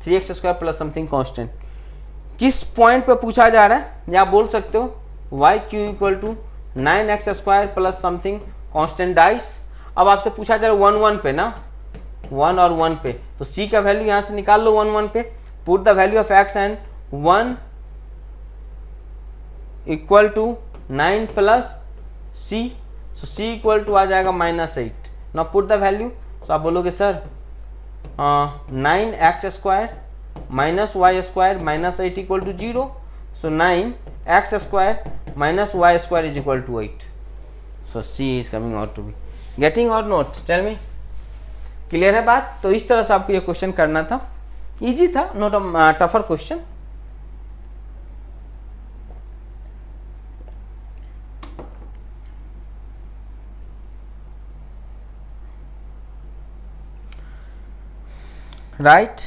S1: 3x² plus something constant किस पॉइंट पे पूछा जा रहा है, या आप बोल सकते हो Y Q equal to 9x² plus something constant dice. अब आपसे पूछा जा रहा है 1 1 पे ना, 1 और 1 पे, तो c का वैल्यू यहां से निकाल लो 1 1 पे. Put the value of x and 1 equal to 9 plus c. So c equal to आ जाएगा -8. Now put the value. So आप बोलोगे sir 9x² minus y² minus 8 equal to 0. So 9x² minus y² is equal to 8. So C is coming out to be. Getting or not? Tell me. Clear है बात. तो इस तरह से आपको ये क्वेश्चन करना था. इजी था, not a tougher question. Right.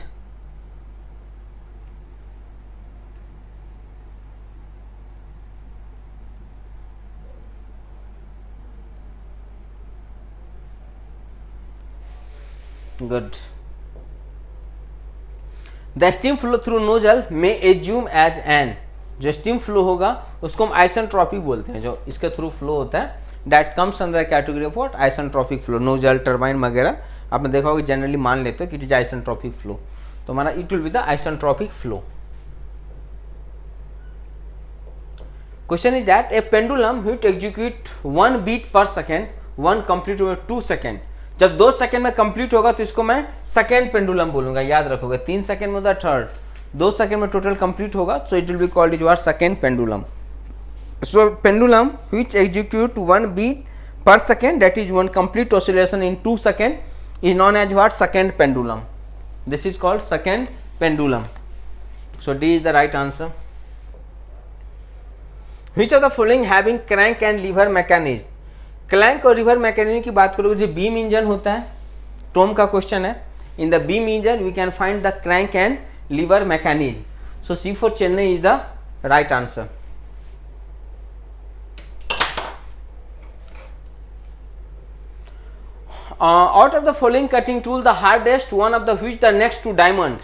S1: Good. The steam flow through nozzle में एज्यूम एज एन, जो स्टीम फ्लो होगा उसको हम आइसेंट्रोपिक बोलते हैं, जो इसके थ्रू फ्लो होता है, that comes under category of what, isentropic flow. Nozzle, turbine वगैरह आपने देखा होगा, जनरली मान लेते हो कि इट इज आइसेंट्रोपिक फ्लो. तो हमारा it will be the isentropic flow. Question is that a pendulum which execute 1 beat per second 1 complete over 2 second. जब 2 सेकेंड में कंप्लीट होगा तो इसको मैं सेकेंड पेंडुलम बोलूंगा, याद रखोगे. 3 सेकेंड में होता थर्ड, 2 सेकेंड में टोटल कंप्लीट होगा, so it will be called is your second pendulum. So pendulum which execute 1 beat per second, that is 1 complete oscillation in 2 seconds, is known as what, second pendulum. This is called second pendulum. So D is the right answer. Which of the following having crank and lever mechanism? Crank और river mechanism की बात करोगे, जो beam engine होता है, Tom का question है. In the beam engine we can find the crank and lever mechanism. So C for Chennai is the right answer. Out of the following cutting tool, the hardest one of the which the next to diamond.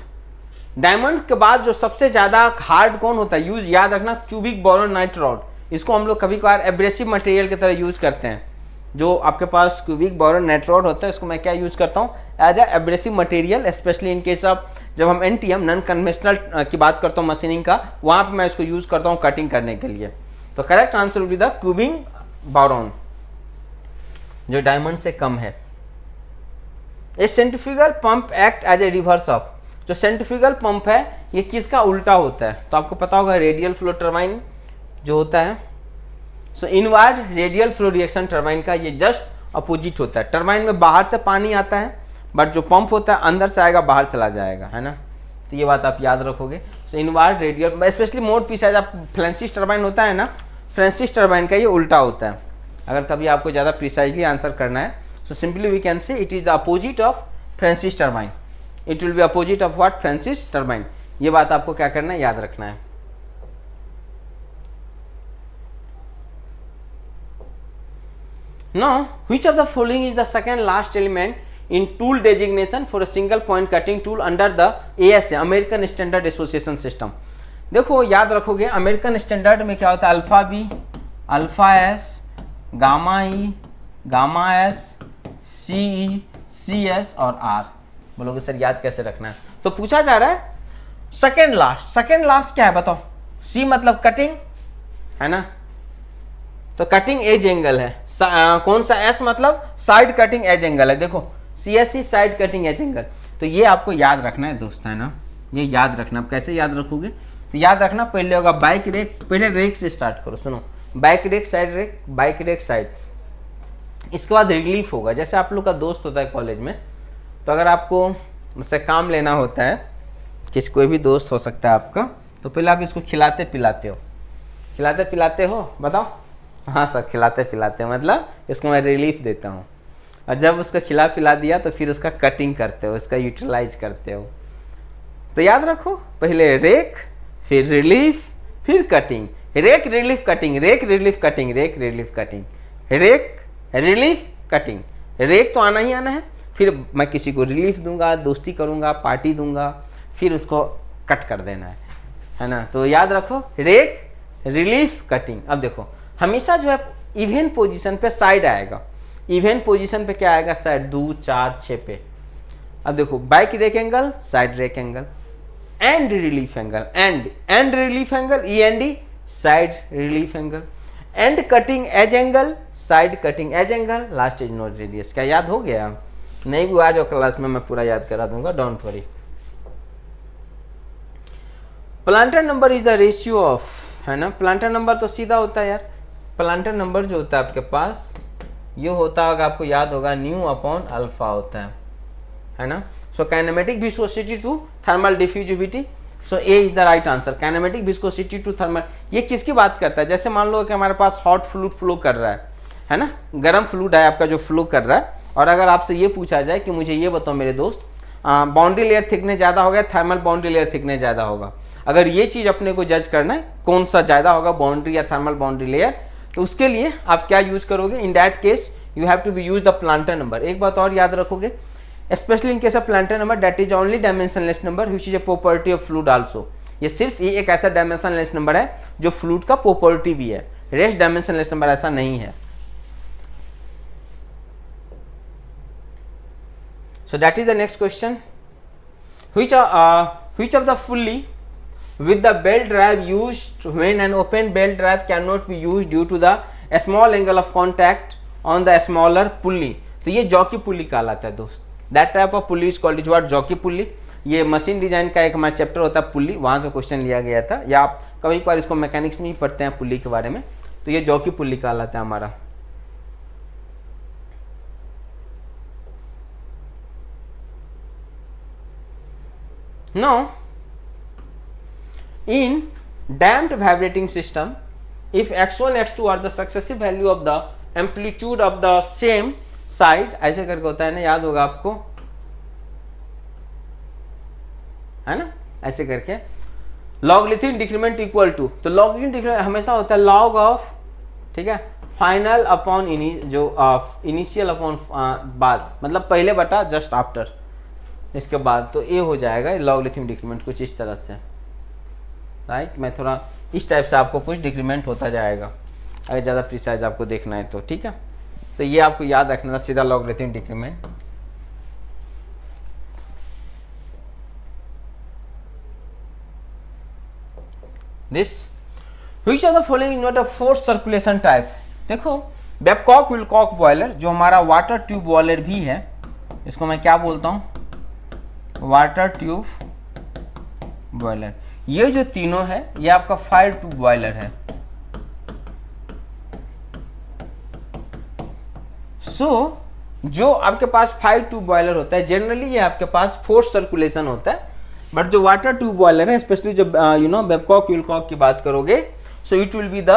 S1: Diamond के बाद जो सबसे ज्यादा hard कौन होता है, use याद रखना, क्यूबिक बोरॉन नाइट रॉड. इसको हम लोग कभी कभार एब्रेसिव मटेरियल की तरह यूज करते हैं. जो आपके पास क्यूबिक बोरॉन नाइट रॉड होता है, इसको मैं क्या यूज करता हूँ, as a abrasive material, specially in case of जब हम NTM नॉन कन्वेंशनल की बात करता हूँ मशीनिंग का, वहाँ पे मैं इसको यूज करता हूँ कटिंग करने के लिए. तो correct answer will be the cubic boron, जो डायमंड से कम है. A centrifugal pump act as a reverse of. जो सेंट्रीफ्यूगल पंप है ये किसका उल्टा होता है, तो आपको पता होगा रेडियल फ्लो टर्बाइन जो होता है. So inward radial flow reaction turbine का ये जस्ट अपोजिट होता है. टर्बाइन में बाहर से पानी आता है, बट जो पंप होता है अंदर से आएगा बाहर चला जाएगा, है ना. तो ये बात आप याद रखोगे. So inward radial, specially mode P size आप फ्रांसिस टर्बाइन होता है ना, फ्रांसिस टर्बाइन का ये उल्टा होता है. अगर कभी आपको ज़्यादा प्रिसाइजली आंसर करना है, so simply we can say it is the opposite of Francis turbine. It will be opposite of what, Francis turbine. ये बात आपको क्या करना है, याद रखना है. Now, which of the following is the second last element in tool designation for a single point cutting tool under the ASA, American Standard Association System? देखो याद रखोगे, अमेरिकन स्टैंडर्ड में क्या होता है, alpha B, alpha S, gamma E, gamma S, CE, CS और R. बोलोगे sir याद कैसे रखना है, तो पूछा जा रहा है सेकेंड लास्ट. सेकेंड लास्ट क्या है बताओ. C मतलब कटिंग, है ना, तो कटिंग एज एंगल है. कौन सा S मतलब साइड कटिंग एज एंगल है. देखो CSE side cutting edge angle. तो ये आपको याद रखना है दोस्त, है ना, ये याद रखना. आप कैसे याद रखोगे, तो याद रखना पहले होगा बाइक रेक, पहले रेक से स्टार्ट करो. सुनो, back rake side rake, back rake side, इसके बाद रिलीफ होगा. जैसे आप लोग का दोस्त होता है कॉलेज में, तो अगर आपको मुझसे काम लेना होता है किसी कोई भी दोस्त हो सकता है आपका, तो पहले आप इसको खिलाते पिलाते हो, खिलाते पिलाते हो, बताओ। हाँ सर, खिलाते पिलाते हो, मतलब इसको मैं रिलीफ देता हूँ। और जब उसको खिला पिला दिया तो फिर उसका कटिंग करते हो, उसका यूटिलाइज करते हो। तो याद रखो, पहले रेक, फिर रिलीफ, फिर cutting. Rake relief cutting, rake relief cutting, rake relief cutting, rake relief cutting. Rake तो आना ही आना है, फिर मैं किसी को रिलीफ दूंगा, दोस्ती करूंगा, पार्टी दूंगा, फिर उसको कट कर देना है ना। तो याद रखो, रेक रिलीफ कटिंग। अब देखो, हमेशा जो है इवन पोजीशन पे साइड आएगा। इवन पोजीशन पे क्या आएगा? साइड, 2 4 6 पे। अब देखो, back rake angle, side rake angle, end relief angle, end relief angle, END, side relief angle, end cutting edge angle, side cutting edge angle, last is nose radius. क्या याद हो गया? नहीं भी आ जाओ क्लास में, मैं पूरा याद करा दूंगा, don't worry. Planter number is the ratio of, है ना। प्लांटर नंबर तो सीधा होता है यार। प्लांटर नंबर जो होता है आपके पास, ये होता होगा, आपको याद होगा, न्यू अपॉन अल्फा होता है ना। So kinematic viscosity to thermal diffusivity, so A is the right answer. Kinematic viscosity to thermal, ये किसकी बात करता है? जैसे मान लो कि हमारे पास हॉट फ्लूइड फ्लो कर रहा है ना, गर्म फ्लूइड है आपका जो फ्लो कर रहा है, और अगर आपसे ये पूछा जाए कि मुझे ये बताओ मेरे दोस्त, बाउंड्री लेयर थिकनेस ज़्यादा होगा, थर्मल बाउंड्री लेयर थिकनेस ज़्यादा होगा, अगर ये चीज़ अपने को जज करना है कौन सा ज़्यादा होगा, बाउंड्री या थर्मल बाउंड्री लेयर, तो उसके लिए आप क्या यूज करोगे? In that case you have to be use the Prandtl number. एक बात और याद रखोगे, specially in case of Prandtl number, that is only dimensionless number which is a property of fluid also. ये सिर्फ ये एक ऐसा डायमेंशनलेस नंबर है जो फ्लूइड का प्रॉपर्टी भी है, रेस्ट डायमेंशनलेस नंबर ऐसा नहीं है। So that is the next question. Which of the pulley with the belt drive used when an open belt drive cannot be used due to the small angle of contact on the smaller pulley? तो ये jockey pulley कहलाता है दोस्त। That type of pulley is called what? Jockey pulley. ये machine design का एक हमारा chapter होता है पुल्ली, वहाँ से क्वेश्चन लिया गया था, या आप कभी बार इसको मैकेनिक्स में ही पढ़ते हैं पुल्ली के बारे में। तो ये जॉकी पुल्ली कहलाता है हमारा। Now, in damped vibrating system, if x1 x2 are the successive value of the amplitude of the same side, ऐसे करके होता है ना, याद होगा आपको, है ना, ऐसे करके लॉगरिथमिक डिक्रीमेंट इक्वल टू, तो लॉगरिथमिक डिक्रीमेंट हमेशा होता है लॉग ऑफ, ठीक है, फाइनल अपॉन जो इनिशियल अपॉन बाद, मतलब पहले बटा जस्ट आफ्टर, इसके बाद तो ये हो जाएगा लॉगरिथमिक डिक्रीमेंट कुछ इस तरह से, राइट। मैं थोड़ा इस टाइप से आपको कुछ डिक्रीमेंट होता जाएगा, अगर ज़्यादा प्रिसाइज आपको देखना है तो, ठीक है। तो ये आपको याद रखना था, सीधा logarithmic decrement. This which of the following is not a force circulation type. देखो, बेबकॉक विलकॉक बॉयलर जो हमारा वाटर ट्यूब बॉयलर भी है, इसको मैं क्या बोलता हूँ? Water tube boiler. ये जो तीनों है ये आपका फायर ट्यूब बॉयलर है। जो आपके पास फायर ट्यूब बॉयलर होता है, जनरली ये आपके पास फोर्स सर्कुलेशन होता है, बट जो वाटर ट्यूब बॉयलर है, स्पेशली जो बेबकॉक विलकॉक की बात करोगे, so it will be the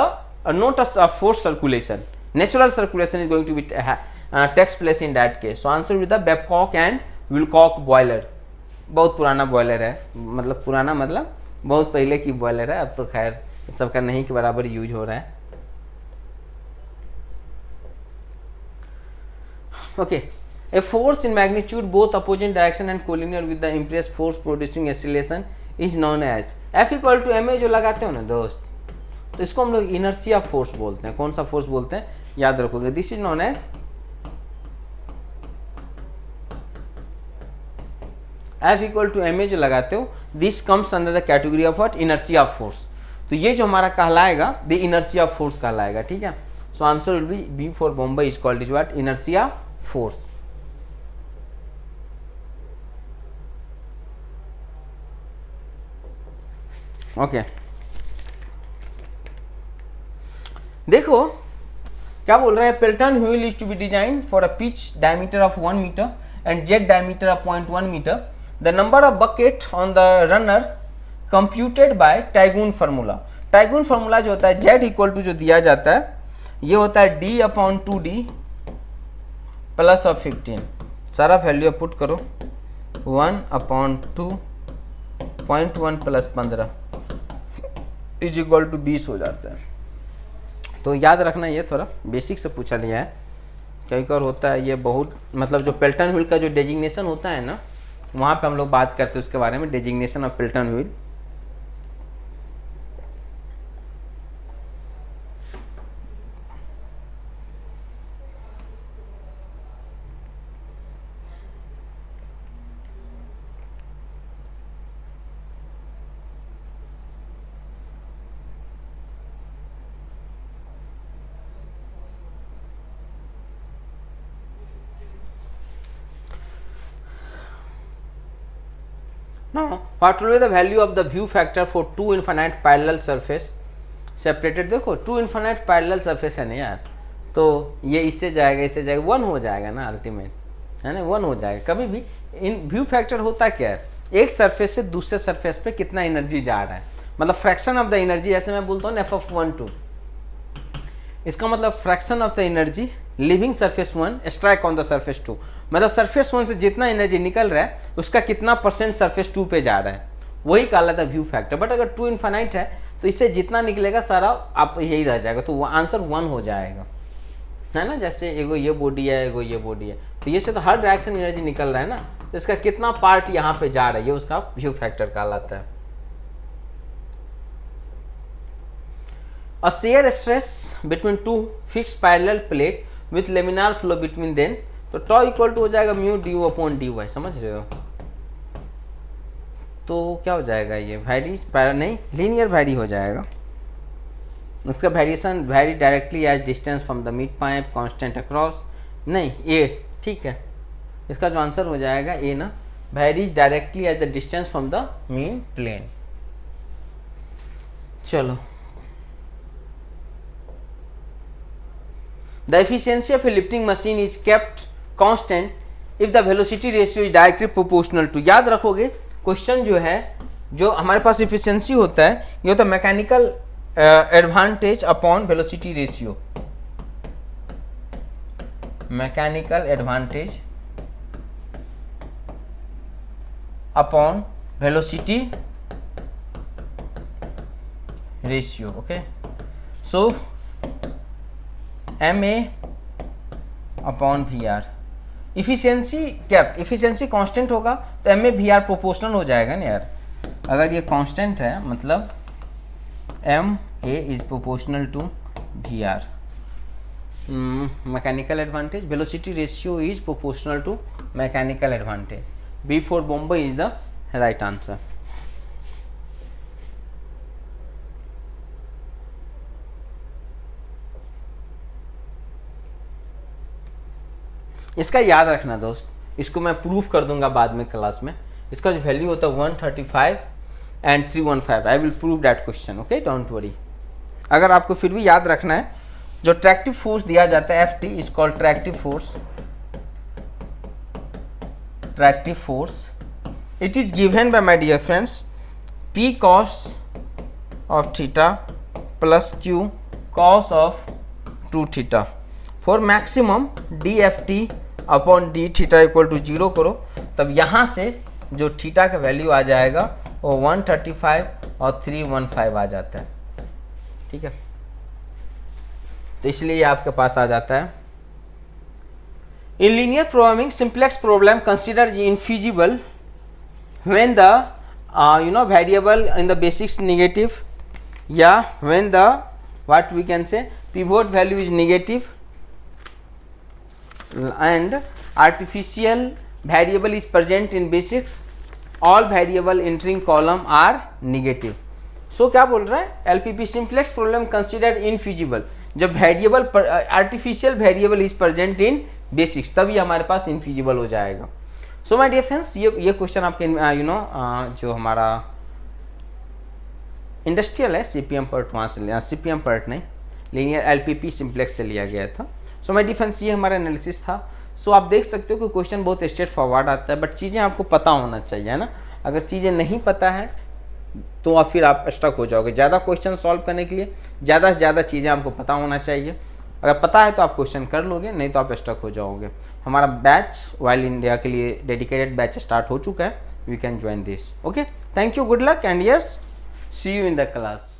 S1: not a force circulation, natural circulation is going to be takes place in that case. So answer with the Babcock and Wilcox boiler. बहुत पुराना boiler है, मतलब पुराना मतलब बहुत पहले की बॉयलर है, अब तो खैर सबका नहीं के बराबर यूज हो रहा है। Okay, a force in magnitude both opposite direction and collinear with the impressed force producing acceleration is known as, F equal to ma जो लगाते हो ना दोस्त, तो इसको हम लोग इनर्शिया फोर्स बोलते हैं। कौन सा फोर्स बोलते हैं याद रखोगे? This is known as F equal to ma जो लगाते हो, this comes under the category of what? Inertia force. तो ये जो हमारा कहलाएगा द इनर्शिया फोर्स कहलाएगा, ठीक है। So answer will be B for Bombay is called is what? Inertia force. Okay, देखो क्या बोल रहे हैं? Pelton wheel is to be design for a pitch diameter of 1 metre and jet diameter of 0.1 metre the number of bucket on the runner computed by Tygun formula. Tygun formula जो होता है z equal to जो दिया जाता है ये होता है d/2d प्लस ऑफ 15, सारा वैल्यू पुट करो 1/2.1 प्लस 15 इज इक्वल टू 20 हो जाता है। तो याद रखना, ये थोड़ा बेसिक से पूछा लिया है, कई बार होता है ये बहुत, मतलब जो पेल्टन व्हील का जो डेजिग्नेशन होता है ना, वहाँ पे हम लोग बात करते हैं उसके बारे में, designation of Pelton wheel. Now, what will be the value of the view factor for two infinite parallel surface separated? देखो two infinite parallel surface है ना यार, तो ये इससे जाएगा इससे जाएगा, 1 हो जाएगा ना अल्टीमेट, है ना, 1 हो जाएगा। कभी भी इन व्यू फैक्टर होता क्या है, एक सरफेस से दूसरे सरफेस पे कितना एनर्जी जा रहा है, मतलब फ्रैक्शन ऑफ द एनर्जी, जैसे मैं बोलता हूँ f(1)(2), इसका मतलब fraction of the energy living surface 1 strike on the surface 2, मतलब सरफेस 1 से जितना एनर्जी निकल रहा है उसका कितना परसेंट सरफेस 2 पे जा रहा है, वही कहलाता है व्यू फैक्टर। बट अगर 2 इनफाइनाइट है तो इससे जितना निकलेगा सारा आप यही रह जाएगा, तो वो आंसर 1 हो जाएगा, है ना। जैसे एगो ये बॉडी है, एगो ये बॉडी है, तो ये से तो हर डायरेक्शन एनर्जी निकल रहा है ना, तो इसका कितना पार्ट यहाँ पे जा रहा है, ये उसका व्यू फैक्टर कहलाता है। A shear stress between two fixed parallel plate with laminar flow between them, तो टॉ इक्वल टू हो जाएगा mu D upon D Y, समझ रहे हो। तो क्या हो जाएगा, ये वैरी नहीं लीनियर वैरी हो जाएगा, उसका variation vary directly as distance from the mid pipe constant across, नहीं ए, ठीक है, इसका जो आंसर हो जाएगा ए ना, vary directly as the distance from the mean plane. चलो, the efficiency of a lifting machine is kept constant if the velocity ratio is directly proportional to, याद रखोगे क्वेश्चन जो है, जो हमारे पास इफिशियंसी होता है ये होता है mechanical advantage upon velocity ratio, mechanical advantage upon velocity ratio, okay. So M A upon V R, efficiency cap, efficiency constant होगा तो M A V R proportional हो जाएगा ना यार, अगर ये कांस्टेंट है मतलब M A is proportional to V R, mechanical advantage, velocity ratio is proportional to mechanical advantage, B for Bombay is the right answer. इसका याद रखना दोस्त, इसको मैं प्रूफ कर दूंगा बाद में क्लास में, इसका जो वैल्यू होता है 135 and 315, I will prove that question, okay, don't worry. अगर आपको फिर भी याद रखना है, जो ट्रैक्टिव फोर्स दिया जाता है Ft is called tractive force, tractive force, it is given by my dear friends P cos of theta plus Q cos of 2 theta for maximum DFT upon D theta equal to 0 करो, तब यहाँ से जो theta का value आ जाएगा वो 135 और 315 आ जाता है, ठीक है। तो इसलिए ये आपके पास आ जाता है। In linear programming simplex problem consider infeasible when the variable in the basics negative, या when the what we can say pivot value is negative and artificial variable is present in basics, all variable entering column are negative। so क्या बोल रहा है, LPP simplex problem considered infeasible, जब variable artificial variable is present in basics तभी हमारे पास इनफीजिबल हो जाएगा। So my dear friends, ये क्वेश्चन आपके जो हमारा इंडस्ट्रियल है CPM पार्ट, वहाँ से CPM पार्ट नहीं, लीनियर LPP सिंप्लेक्स से लिया गया था। सो माय डियर फ्रेंड्स, ये हमारा एनालिसिस था। सो आप देख सकते हो कि क्वेश्चन बहुत स्ट्रेट फॉरवर्ड आता है, बट चीज़ें आपको पता होना चाहिए, है ना। अगर चीज़ें नहीं पता है तो फिर आप स्टक हो जाओगे। ज़्यादा क्वेश्चन सॉल्व करने के लिए ज़्यादा से ज़्यादा चीज़ें आपको पता होना चाहिए। अगर पता है तो आप क्वेश्चन कर लोगे, नहीं तो आप स्टक हो जाओगे। हमारा बैच वाइल्ड इंडिया के लिए डेडिकेटेड बैच स्टार्ट हो चुका है, you can join this. Okay, thank you, good luck and yes, see you in the class.